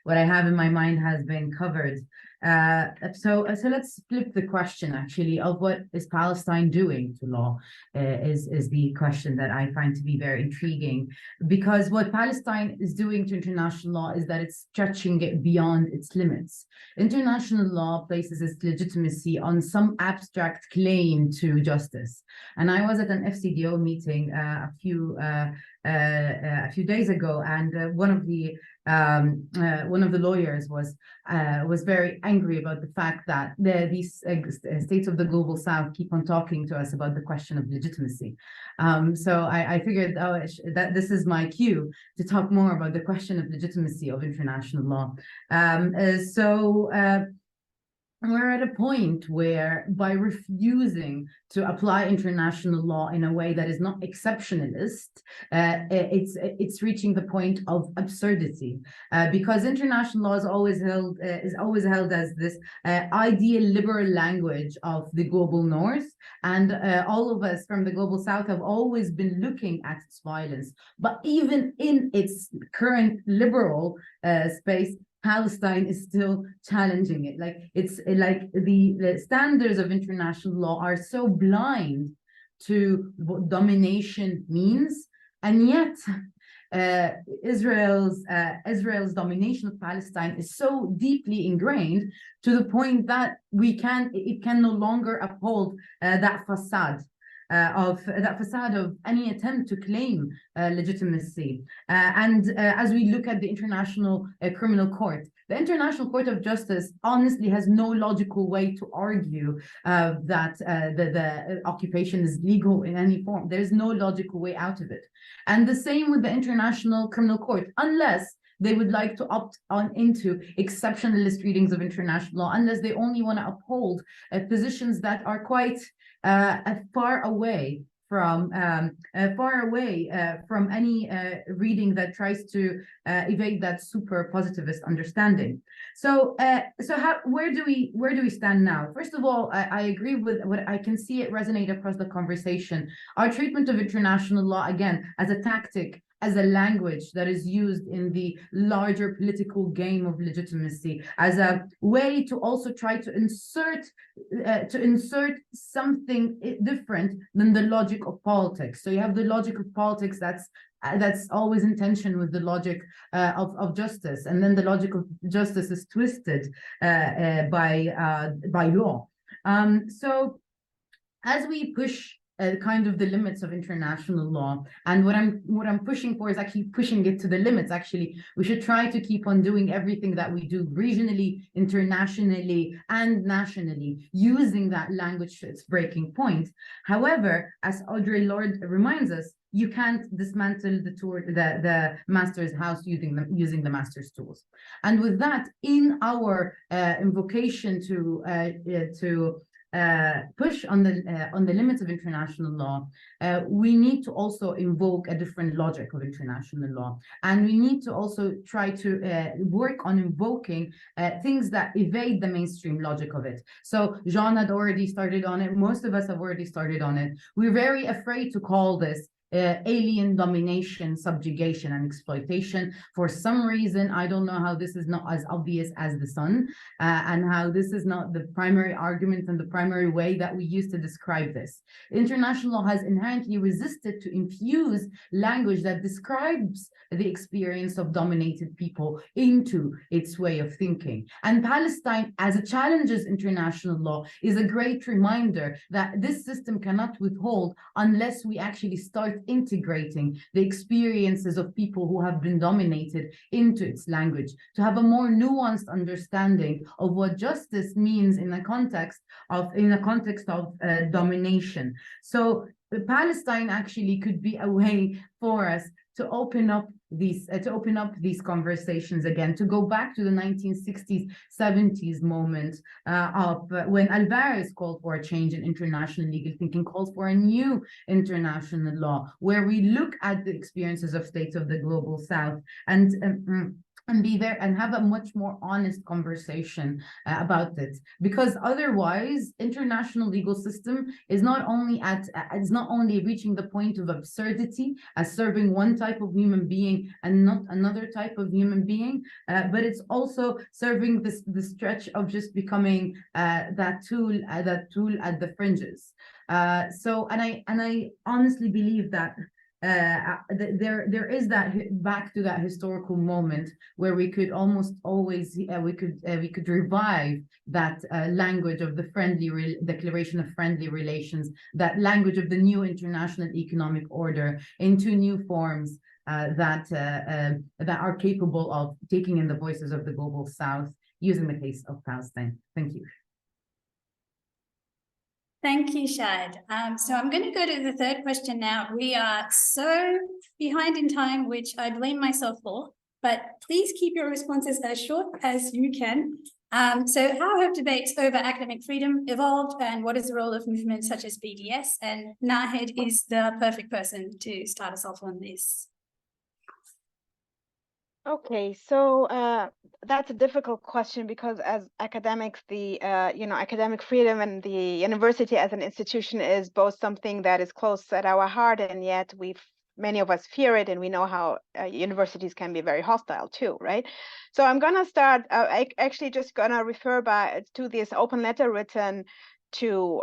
what I have in my mind has been covered. So let's flip the question, actually, of what is Palestine doing to law is the question that I find to be very intriguing, because what Palestine is doing to international law is that it's stretching it beyond its limits. International law places its legitimacy on some abstract claim to justice. And I was at an FCDO meeting a few days ago, and one of the lawyers was very angry about the fact that these states of the global south keep on talking to us about the question of legitimacy. So I figured that this is my cue to talk more about the question of legitimacy of international law. We're at a point where, by refusing to apply international law in a way that is not exceptionalist, it's reaching the point of absurdity, because international law is always held as this ideal liberal language of the global north, and all of us from the global south have always been looking at its violence. But even in its current liberal space, Palestine is still challenging it. Like, it's like the standards of international law are so blind to what domination means, and yet Israel's domination of Palestine is so deeply ingrained to the point that it can no longer uphold that facade of any attempt to claim legitimacy. And as we look at the International Criminal Court, The International Court of Justice honestly has no logical way to argue that the occupation is legal in any form. There's no logical way out of it. And the same with the International Criminal Court, unless they would like to opt on into exceptionalist readings of international law, unless they only want to uphold positions that are quite far away from any reading that tries to evade that super positivist understanding. So where do we stand now? First of all, I agree with what I can see it resonate across the conversation. Our treatment of international law, again, as a tactic, as a language that is used in the larger political game of legitimacy, as a way to also try to insert something different than the logic of politics. So you have the logic of politics that's always in tension with the logic of justice, and then the logic of justice is twisted by law. So as we push kind of the limits of international law, and what I'm pushing for is actually pushing it to the limits. Actually, we should try to keep on doing everything that we do regionally, internationally, and nationally, using that language to its breaking point. However, as Audre Lorde reminds us, you can't dismantle the master's house using the master's tools. And with that, in our invocation to push on the limits of international law, we need to also invoke a different logic of international law, and we need to also try to work on invoking things that evade the mainstream logic of it. So Jean had already started on it. Most of us have already started on it. We're very afraid to call this alien domination, subjugation, and exploitation. For some reason, I don't know how this is not as obvious as the sun, and how this is not the primary argument and the primary way that we use to describe this. International law has inherently resisted to infuse language that describes the experience of dominated people into its way of thinking. And Palestine, as it challenges international law, is a great reminder that this system cannot withhold unless we actually start integrating the experiences of people who have been dominated into its language, to have a more nuanced understanding of what justice means in a context of domination. So Palestine actually could be a way for us to open up these conversations again, to go back to the 1960s, 70s moment of when Alvarez called for a change in international legal thinking, called for a new international law, where we look at the experiences of states of the global South and be there and have a much more honest conversation about it. Because otherwise, international legal system is not only reaching the point of absurdity as serving one type of human being and not another type of human being, but it's also serving the stretch of just becoming that tool at the fringes. So I honestly believe that there is that back to that historical moment where we could almost always we could revive that language of the declaration of friendly relations, that language of the new international economic order into new forms that are capable of taking in the voices of the global South, using the case of Palestine. Thank you. Thank you, Shahid. So I'm going to go to the third question now. We are so behind in time, which I blame myself for, but please keep your responses as short as you can. So how have debates over academic freedom evolved, and what is the role of movements such as BDS? And Nahed is the perfect person to start us off on this. Okay, so that's a difficult question, because as academics, the academic freedom and the university as an institution is both something that is close at our heart, and yet many of us fear it, and we know how universities can be very hostile too, right? So I'm gonna start. I actually just gonna refer to this open letter written to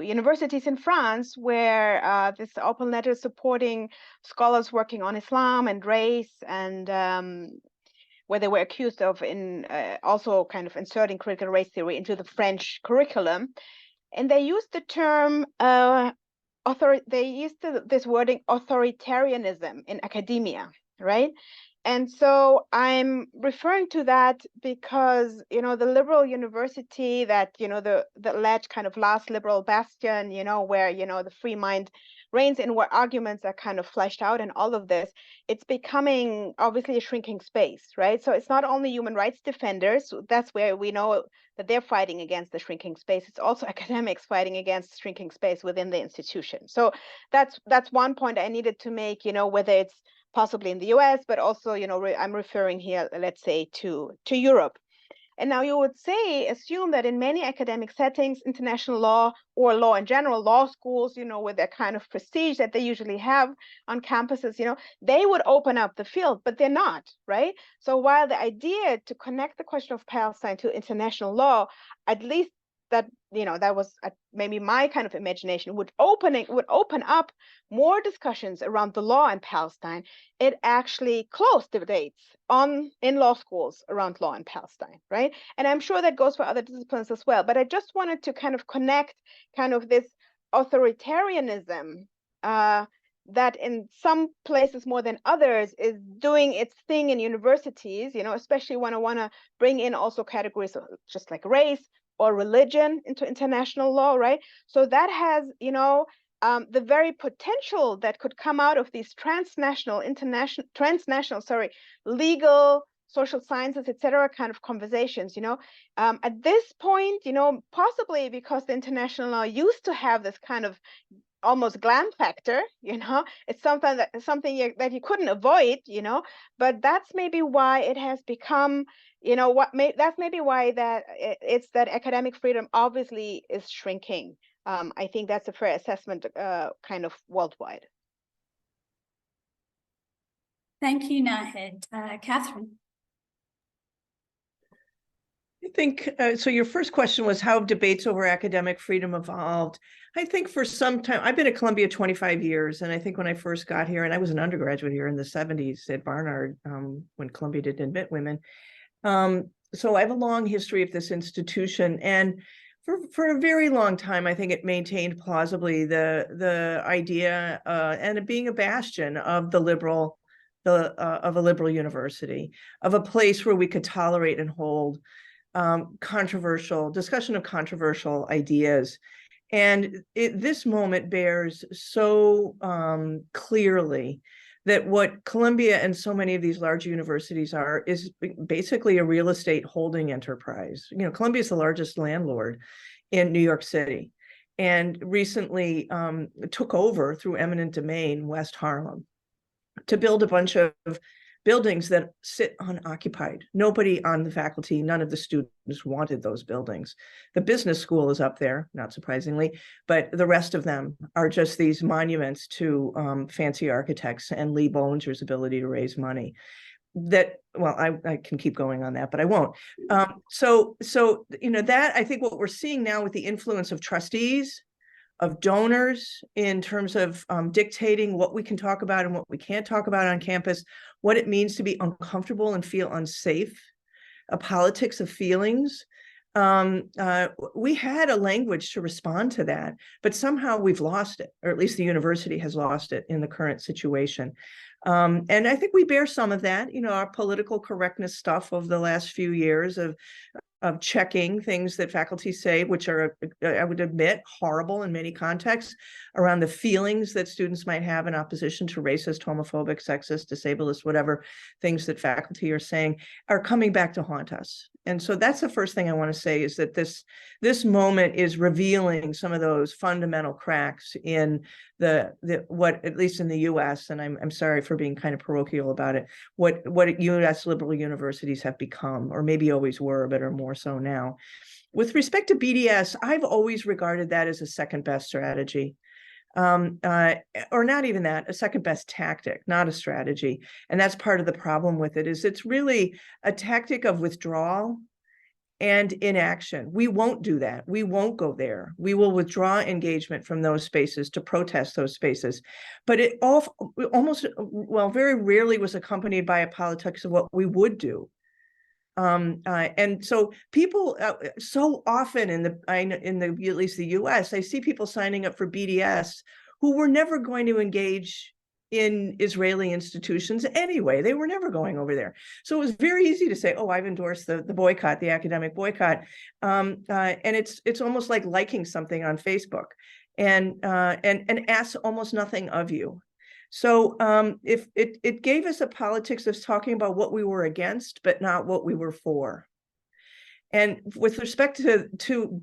universities in France, where this open letter supporting scholars working on Islam and race, and where they were accused of also kind of inserting critical race theory into the French curriculum. And they used the term this wording, authoritarianism in academia. right? And so I'm referring to that because, you know, the liberal university that, you know, the alleged kind of last liberal bastion, you know, where, you know, the free mind reigns and where arguments are kind of fleshed out and all of this, it's becoming obviously a shrinking space, right? So it's not only human rights defenders, that's where we know that they're fighting against the shrinking space. It's also academics fighting against shrinking space within the institution. So that's one point I needed to make, you know, whether it's possibly in the US, but also, you know, I'm referring here, let's say, to Europe. And now you would assume that in many academic settings, international law or law in general, law schools, you know, with their kind of prestige that they usually have on campuses, you know, they would open up the field, but they're not, right? So while the idea to connect the question of Palestine to international law, at least that, you know, that was maybe my kind of imagination, would open up more discussions around the law in Palestine, it actually closed debates in law schools around law in Palestine, right? And I'm sure that goes for other disciplines as well. But I just wanted to kind of connect kind of this authoritarianism that in some places more than others is doing its thing in universities, you know, especially when I want to bring in also categories of just like race or religion into international law, right? So that has, you know, the very potential that could come out of these transnational, legal, social sciences, etc., kind of conversations, you know, at this point, you know, possibly because the international law used to have this kind of almost glam factor, you know, it's something that you couldn't avoid, you know, but that's maybe why it has become, you know, that's maybe why that it's that academic freedom obviously is shrinking. I think that's a fair assessment, kind of worldwide. Thank you, Nahed. Catherine. I think, so your first question was how have debates over academic freedom evolved? I think for some time, I've been at Columbia 25 years, and I think when I first got here, and I was an undergraduate here in the 70s at Barnard, when Columbia didn't admit women. So I have a long history of this institution, and for a very long time, I think it maintained plausibly the idea and it being a bastion of of a liberal university, of a place where we could tolerate and hold discussion of controversial ideas. And this moment bears so clearly that what Columbia and so many of these large universities are is basically a real estate holding enterprise. You know, Columbia is the largest landlord in New York City, and recently took over through eminent domain West Harlem to build a bunch of buildings that sit unoccupied. Nobody on the faculty, none of the students wanted those buildings. The business school is up there, not surprisingly, but the rest of them are just these monuments to fancy architects and Lee Bollinger's ability to raise money. That, well, I can keep going on that, but I won't. So, you know, that I think what we're seeing now with the influence of trustees, of donors in terms of dictating what we can talk about and what we can't talk about on campus, what it means to be uncomfortable and feel unsafe, a politics of feelings. We had a language to respond to that, but somehow we've lost it, or at least the university has lost it in the current situation. And I think we bear some of that, you know, our political correctness stuff of the last few years of checking things that faculty say, which are, I would admit, horrible in many contexts, around the feelings that students might have in opposition to racist, homophobic, sexist, disablest, whatever things that faculty are saying, are coming back to haunt us. And so that's the first thing I want to say, is that this moment is revealing some of those fundamental cracks in what, at least in the US, and I'm sorry for being kind of parochial about it, what US liberal universities have become, or maybe always were, but are more so now. With respect to BDS, I've always regarded that as a second best strategy. Or not even that, a second best tactic, not a strategy. And that's part of the problem with it, is it's really a tactic of withdrawal and inaction. We won't do that. We won't go there. We will withdraw engagement from those spaces to protest those spaces. But it almost, well, very rarely was accompanied by a politics of what we would do. And so people, so often in at least the US, I see people signing up for BDS who were never going to engage in Israeli institutions anyway. They were never going over there. So it was very easy to say, oh, I've endorsed the boycott, the academic boycott. And it's almost like liking something on Facebook and asks almost nothing of you. So if it gave us a politics of talking about what we were against, but not what we were for. And with respect to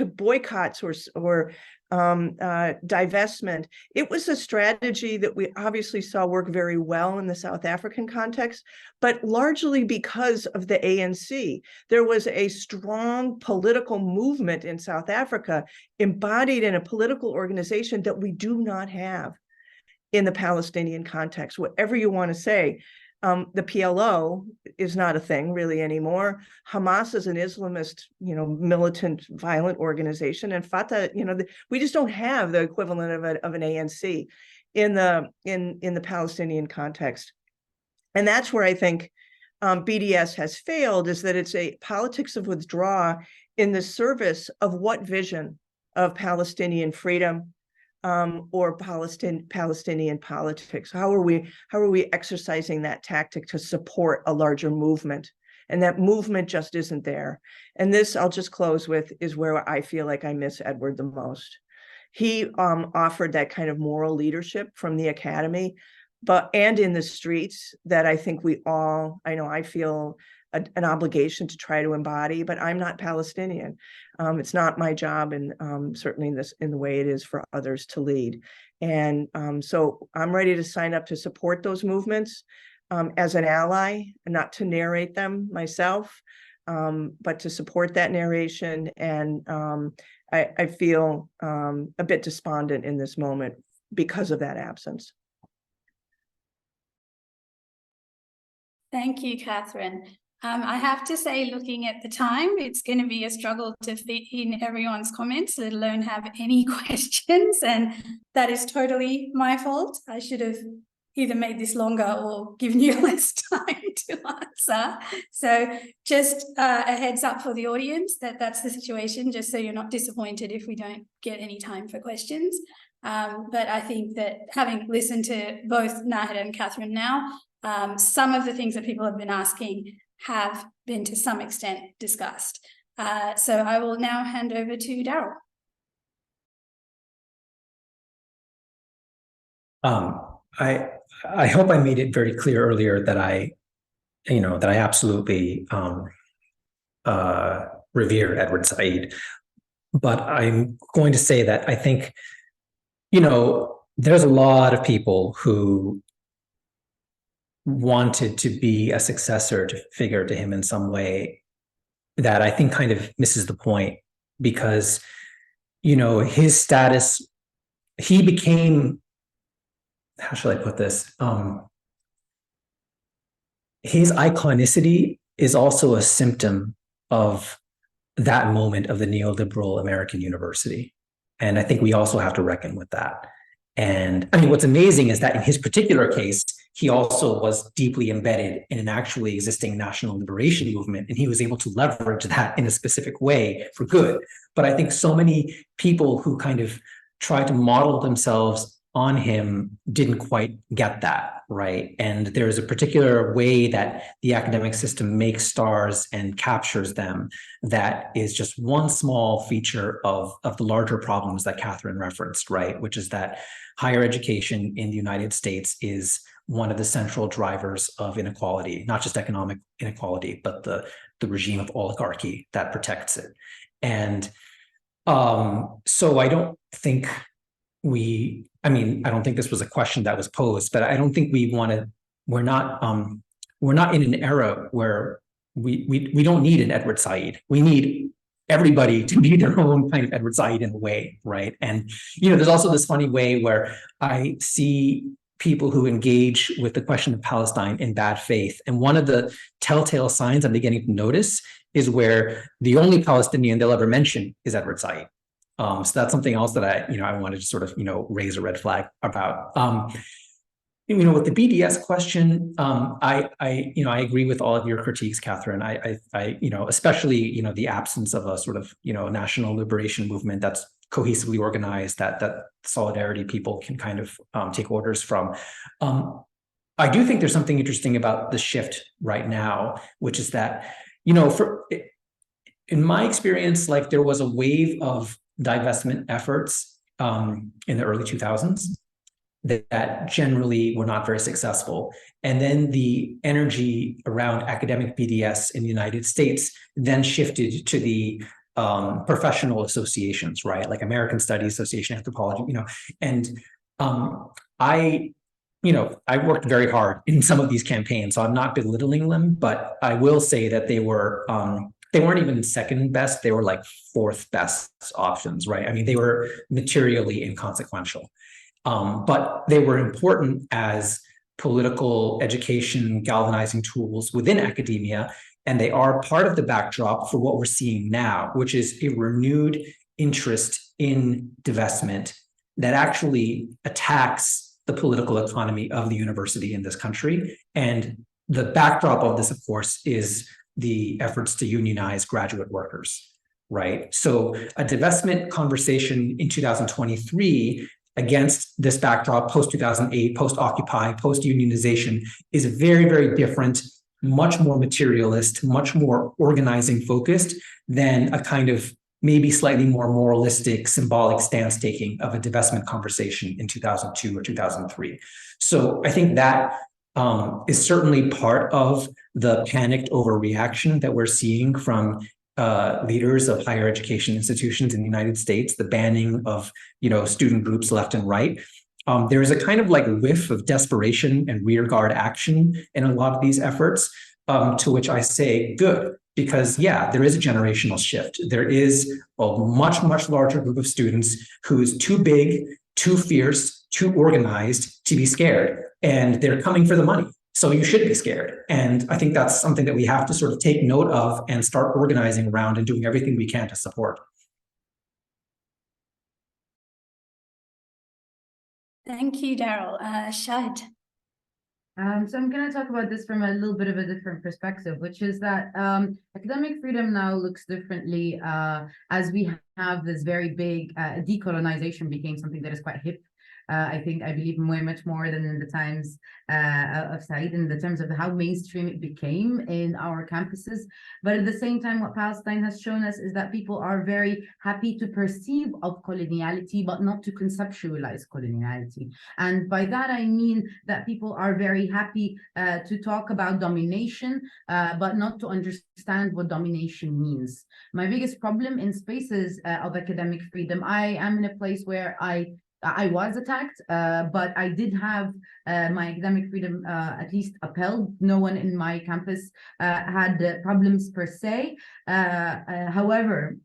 boycotts or divestment, it was a strategy that we obviously saw work very well in the South African context, but largely because of the ANC. There was a strong political movement in South Africa embodied in a political organization that we do not have in the Palestinian context, whatever you want to say. The PLO is not a thing really anymore. Hamas is an Islamist, militant, violent organization, and Fatah, we just don't have the equivalent of an ANC in the Palestinian context. And that's where I think BDS has failed, is that it's a politics of withdrawal in the service of what vision of Palestinian freedom, or Palestinian politics? How are we exercising that tactic to support a larger movement? And that movement just isn't there. And this, I'll just close with, is where I feel like I miss Edward the most. He offered that kind of moral leadership from the academy, and in the streets, that I think I feel an obligation to try to embody, but I'm not Palestinian. It's not my job, and certainly in the way it is for others to lead. And so I'm ready to sign up to support those movements as an ally, not to narrate them myself, but to support that narration. And I feel a bit despondent in this moment because of that absence. Thank you, Catherine. I have to say, looking at the time, it's going to be a struggle to fit in everyone's comments, let alone have any questions. And that is totally my fault. I should have either made this longer or given you less time to answer. So just a heads up for the audience that that's the situation, just so you're not disappointed if we don't get any time for questions. But I think that having listened to both Nahid and Catherine now, some of the things that people have been asking have been to some extent discussed. So I will now hand over to Daryl. I hope I made it very clear earlier that I absolutely revere Edward Said. But I'm going to say that I think, there's a lot of people who wanted to be a successor figure to him in some way that I think kind of misses the point, because, his status, he became, how shall I put this? His iconicity is also a symptom of that moment of the neoliberal American university. And I think we also have to reckon with that. And I mean, what's amazing is that in his particular case, he also was deeply embedded in an actually existing national liberation movement, and he was able to leverage that in a specific way for good. But I think so many people who kind of tried to model themselves on him didn't quite get that, right? And there's a particular way that the academic system makes stars and captures them that is just one small feature of the larger problems that Catherine referenced, right? Which is that higher education in the United States is one of the central drivers of inequality, not just economic inequality, but the regime of oligarchy that protects it. And so I don't think I don't think this was a question that was posed, but I don't think we're not in an era where we don't need an Edward Said. We need everybody to be their own kind of Edward Said in a way, right? And, there's also this funny way where I see people who engage with the question of Palestine in bad faith. And one of the telltale signs I'm beginning to notice is where the only Palestinian they'll ever mention is Edward Said. So that's something else that I wanted to sort of, raise a red flag about. With the BDS question, I agree with all of your critiques, Catherine. I especially, the absence of a sort of, national liberation movement that's cohesively organized, that solidarity people can kind of take orders from. I do think there's something interesting about the shift right now, which is that, you know, in my experience, like there was a wave of divestment efforts in the early 2000s that generally were not very successful. And then the energy around academic BDS in the United States then shifted to the professional associations, right? Like American Studies Association, Anthropology, you know, and I worked very hard in some of these campaigns, so I'm not belittling them, but I will say that they weren't even second best, they were like fourth best options, right? I mean, they were materially inconsequential. But they were important as political education galvanizing tools within academia, and they are part of the backdrop for what we're seeing now, which is a renewed interest in divestment that actually attacks the political economy of the university in this country. And the backdrop of this, of course, is the efforts to unionize graduate workers, right? So a divestment conversation in 2023 against this backdrop, post-2008, post-Occupy, post-unionization, is very, very different, much more materialist, much more organizing focused than a kind of maybe slightly more moralistic, symbolic stance taking of a divestment conversation in 2002 or 2003. So I think that is certainly part of the panicked overreaction that we're seeing from leaders of higher education institutions in the United States, the banning of, student groups left and right. There is a kind of like whiff of desperation and rearguard action in a lot of these efforts, to which I say, good, because yeah, there is a generational shift. There is a much, much larger group of students who is too big, too fierce, too organized to be scared, and they're coming for the money. So you should be scared. And I think that's something that we have to sort of take note of and start organizing around and doing everything we can to support. Thank you, Daryl. Shahid. So I'm going to talk about this from a little bit of a different perspective, which is that academic freedom now looks differently as we have this very big decolonization became something that is quite hip. I believe way much more than in the times of Said, in the terms of how mainstream it became in our campuses. But at the same time, what Palestine has shown us is that people are very happy to perceive of coloniality, but not to conceptualize coloniality. And by that, I mean that people are very happy to talk about domination, but not to understand what domination means. My biggest problem in spaces of academic freedom, I am in a place where I was attacked, but I did have my academic freedom at least upheld. No one in my campus had problems per se. However,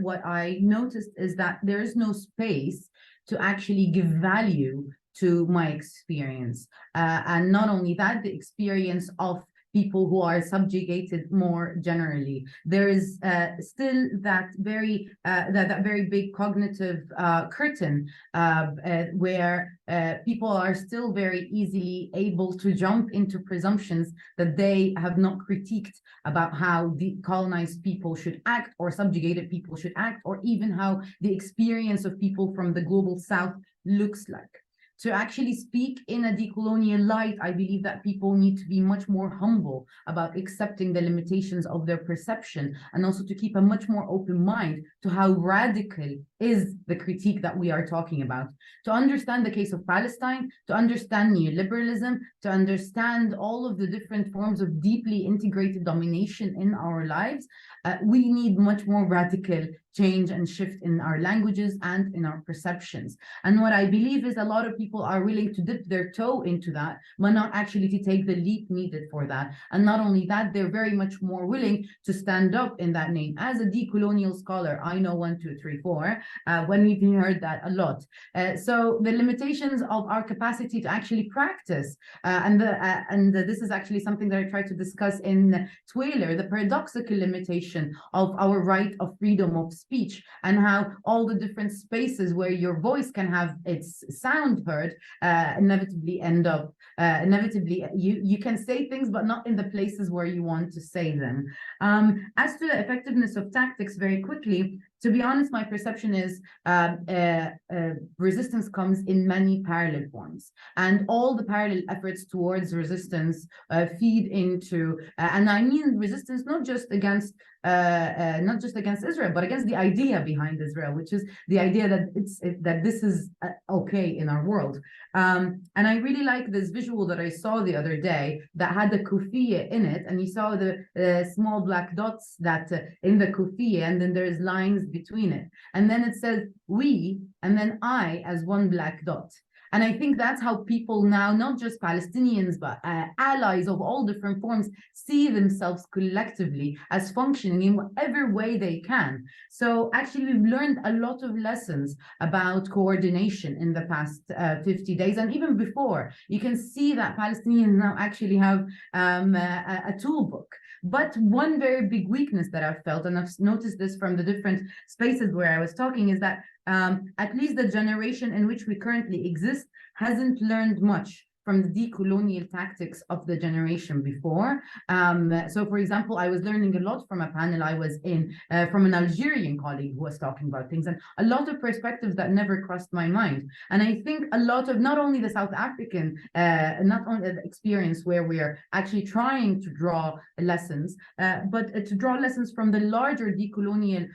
what I noticed is that there is no space to actually give value to my experience. And not only that, the experience of people who are subjugated more generally. There is still that very big cognitive curtain where people are still very easily able to jump into presumptions that they have not critiqued about how the colonized people should act or subjugated people should act, or even how the experience of people from the global south looks like. To actually speak in a decolonial light, I believe that people need to be much more humble about accepting the limitations of their perception, and also to keep a much more open mind to how radical is the critique that we are talking about. To understand the case of Palestine, to understand neoliberalism, to understand all of the different forms of deeply integrated domination in our lives, we need much more radical change and shift in our languages and in our perceptions. And what I believe is a lot of people are willing to dip their toe into that, but not actually to take the leap needed for that. And not only that, they're very much more willing to stand up in that name. As a decolonial scholar, I know 1, 2, 3, 4, when we've heard that a lot. So the limitations of our capacity to actually practice, and this is actually something that I try to discuss in TWAILR, the paradoxical limitation of our right of freedom of speech, and how all the different spaces where your voice can have its sound heard inevitably end up you can say things but not in the places where you want to say them. As to the effectiveness of tactics, very quickly, to be honest, my perception is resistance comes in many parallel forms, and all the parallel efforts towards resistance feed into, and I mean resistance not just against Israel, but against the idea behind Israel, which is the idea that that this is okay in our world. And I really like this visual that I saw the other day that had the kufiya in it, and you saw the small black dots that in the kufiya, and then there's lines between it, and then it says we, and then I as one black dot. And I think that's how people now, not just Palestinians, but allies of all different forms, see themselves collectively as functioning in whatever way they can. So actually, we've learned a lot of lessons about coordination in the past 50 days. And even before, you can see that Palestinians now actually have a toolbook. But one very big weakness that I've felt, and I've noticed this from the different spaces where I was talking, is that at least the generation in which we currently exist hasn't learned much from the decolonial tactics of the generation before. So for example, I was learning a lot from a panel I was in from an Algerian colleague who was talking about things, and a lot of perspectives that never crossed my mind. And I think a lot of not only the South African, not only the experience where we are actually trying to draw lessons, but to draw lessons from the larger decolonial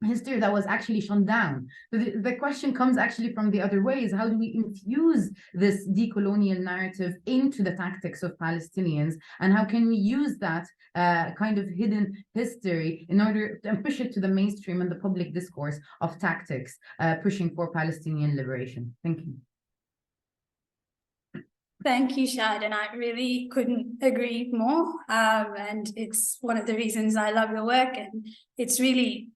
history that was actually shut down. So the question comes actually from the other way, is how do we infuse this decolonial narrative into the tactics of Palestinians, and how can we use that kind of hidden history in order to push it to the mainstream and the public discourse of tactics pushing for Palestinian liberation? Thank you. Thank you, Shad, and I really couldn't agree more. And it's one of the reasons I love your work, and it's really,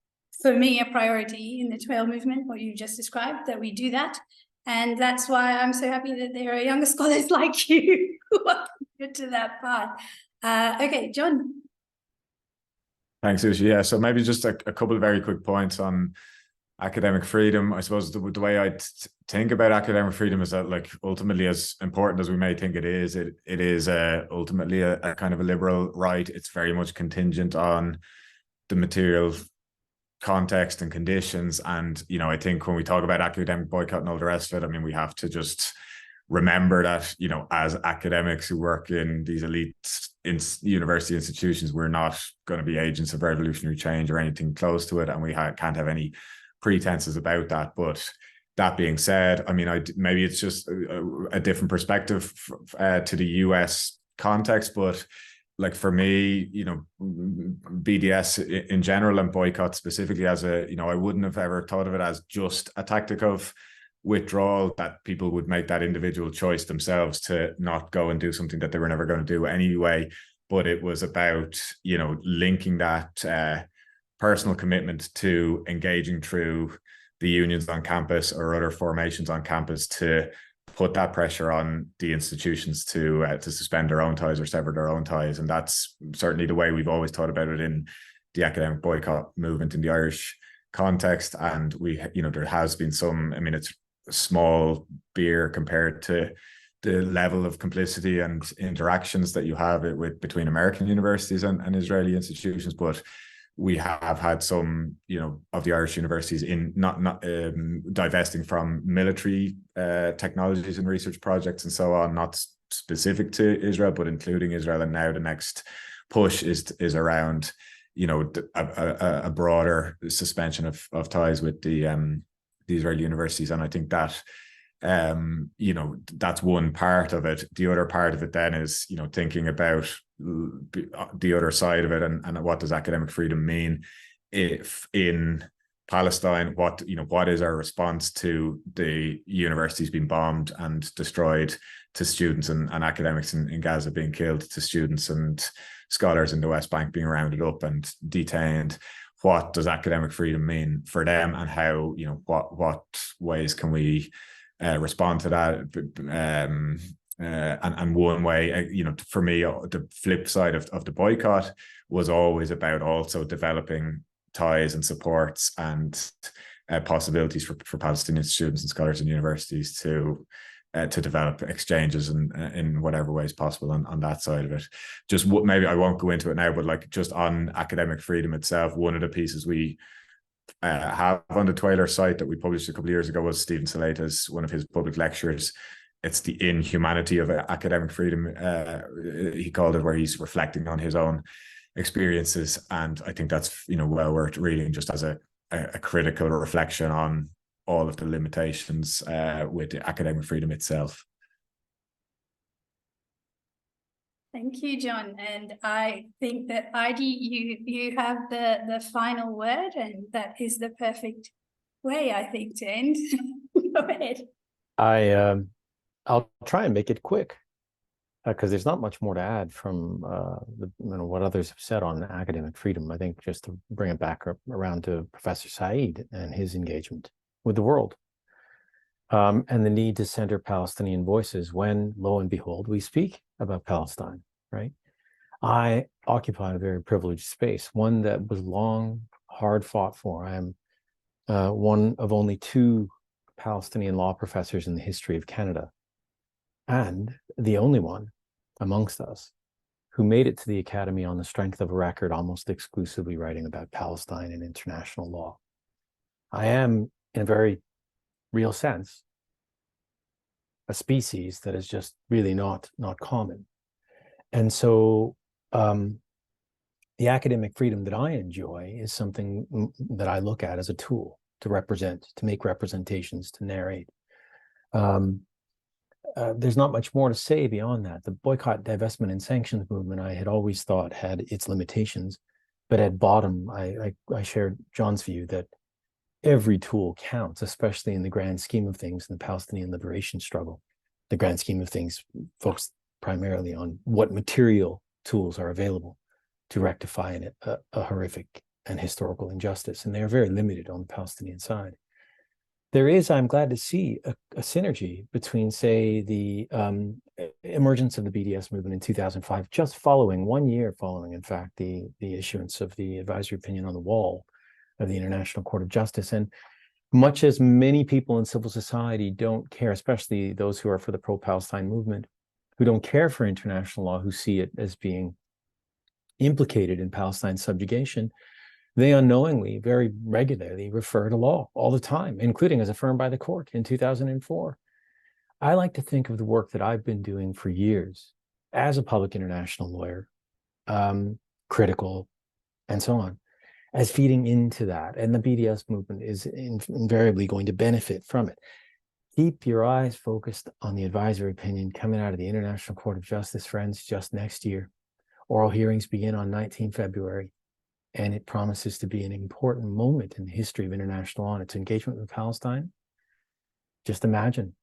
for me, a priority in the TWAIL movement, what you just described, that we do that. And that's why I'm so happy that there are younger scholars like you who are good to that path. Okay, John. Thanks, Usha. Yeah, so maybe just a couple of very quick points on academic freedom. I suppose the way I think about academic freedom is that, like, ultimately, as important as we may think it is ultimately a kind of a liberal right. It's very much contingent on the material context and conditions. And, you know, I think when we talk about academic boycott and all the rest of it, I mean, we have to just remember that, you know, as academics who work in these elite university institutions, we're not going to be agents of revolutionary change or anything close to it. And we can't have any pretenses about that. But that being said, I mean, maybe it's just a different perspective to the US context, but like for me, you know, BDS in general and boycott specifically as a, you know, I wouldn't have ever thought of it as just a tactic of withdrawal, that people would make that individual choice themselves to not go and do something that they were never going to do anyway. But it was about, you know, linking that personal commitment to engaging through the unions on campus or other formations on campus to put that pressure on the institutions to suspend their own ties or sever their own ties. And that's certainly the way we've always thought about it in the academic boycott movement in the Irish context. And we, you know, there has been some, I mean, it's small beer compared to the level of complicity and interactions that you have between American universities and Israeli institutions. But we have had some, you know, of the Irish universities in not divesting from military technologies and research projects and so on, not specific to Israel, but including Israel. And now the next push is around, you know, a broader suspension of ties with the Israeli universities. And I think that, you know, that's one part of it. The other part of it then is, you know, thinking about the other side of it, and what does academic freedom mean if in Palestine, what is our response to the universities being bombed and destroyed, to students and academics in Gaza being killed, to students and scholars in the West Bank being rounded up and detained? What does academic freedom mean for them, and how, you know, what ways can we respond to that? And one way, you know, for me, the flip side of the boycott was always about also developing ties and supports and possibilities for Palestinian students and scholars and universities to develop exchanges in whatever ways possible on that side of it. Just maybe I won't go into it now, but like just on academic freedom itself, one of the pieces we have on the TWAILR site that we published a couple of years ago was Stephen Saleta's, one of his public lectures. It's the inhumanity of academic freedom, he called it, where he's reflecting on his own experiences. And I think that's, well worth reading, just as a critical reflection on all of the limitations with the academic freedom itself. Thank you, John. And I think that Heidi, you have the final word, and that is the perfect way, I think, to end. Go ahead. I'll try and make it quick, because there's not much more to add from what others have said on academic freedom. I think just to bring it back around to Professor Said and his engagement with the world, and the need to center Palestinian voices when, lo and behold, we speak about Palestine, right? I occupy a very privileged space, one that was long, hard fought for. I am one of only 2 Palestinian law professors in the history of Canada, and the only one amongst us who made it to the Academy on the strength of a record almost exclusively writing about Palestine and international law. I am, in a very real sense, a species that is just really not common. And so the academic freedom that I enjoy is something that I look at as a tool to represent, to make representations, to narrate. There's not much more to say beyond that. The boycott, divestment, and sanctions movement, I had always thought had its limitations, but at bottom, I shared John's view that every tool counts, especially in the grand scheme of things in the Palestinian liberation struggle. The grand scheme of things focused primarily on what material tools are available to rectify a horrific and historical injustice, and they are very limited on the Palestinian side. There is, I'm glad to see, a synergy between, say, the emergence of the BDS movement in 2005, just 1 year following, in fact, the issuance of the advisory opinion on the wall of the International Court of Justice. And much as many people in civil society don't care, especially those who are for the pro-Palestine movement, who don't care for international law, who see it as being implicated in Palestine's subjugation, they unknowingly, very regularly refer to law all the time, including as affirmed by the court in 2004. I like to think of the work that I've been doing for years as a public international lawyer, critical, and so on, as feeding into that. And the BDS movement is invariably going to benefit from it. Keep your eyes focused on the advisory opinion coming out of the International Court of Justice, friends, just next year. Oral hearings begin on 19 February, and it promises to be an important moment in the history of international law and its engagement with Palestine. Just imagine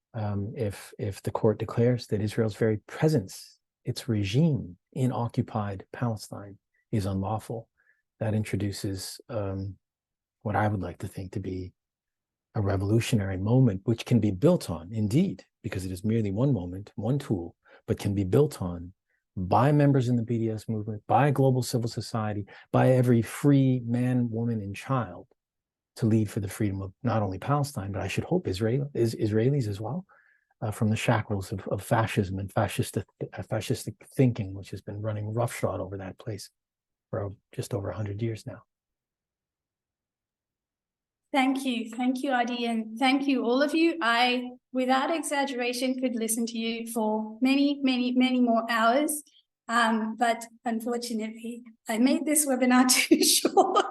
if the court declares that Israel's very presence, its regime in occupied Palestine, is unlawful. That introduces what I would like to think to be a revolutionary moment, which can be built on, indeed, because it is merely one moment, one tool, but can be built on by members in the BDS movement, by global civil society, by every free man, woman, and child to lead for the freedom of not only Palestine, but I should hope Israelis as well, from the shackles of fascism and fascistic thinking, which has been running roughshod over that place for just over 100 years now. Thank you, Heidi, and thank you, all of you. I, without exaggeration, could listen to you for many, many, many more hours. But unfortunately, I made this webinar too short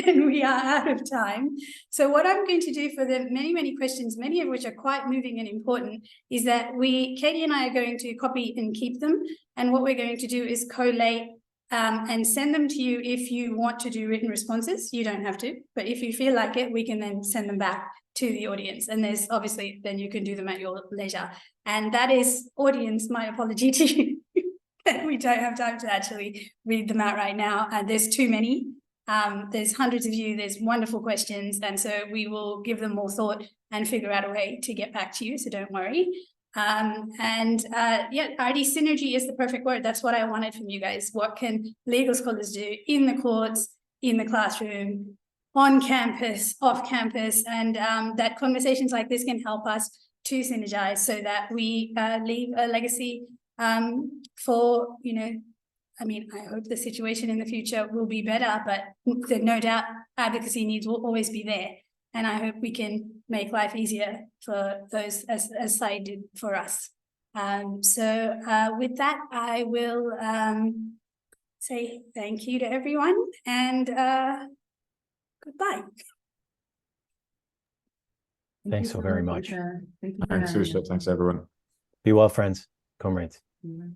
and we are out of time. So what I'm going to do for the many, many questions, many of which are quite moving and important, is that Katie and I are going to copy and keep them. And what we're going to do is collate and send them to you if you want to do written responses. You don't have to, but if you feel like it, we can then send them back to the audience. And there's obviously, then you can do them at your leisure. And that is, audience, my apology to you. We don't have time to actually read them out right now. There's too many. There's hundreds of you. There's wonderful questions. And so we will give them more thought and figure out a way to get back to you. So don't worry. Yeah, Heidi, synergy is the perfect word. That's what I wanted from you guys. What can legal scholars do in the courts, in the classroom, on campus, off campus, and that conversations like this can help us to synergize so that we leave a legacy for, I mean, I hope the situation in the future will be better, but no doubt advocacy needs will always be there. And I hope we can make life easier for those as Said did for us. So with that, I will say thank you to everyone and goodbye. Thanks so very much. Thank you for Thanks, having Susha. us. Thanks, everyone. Be well, friends, comrades. Yeah.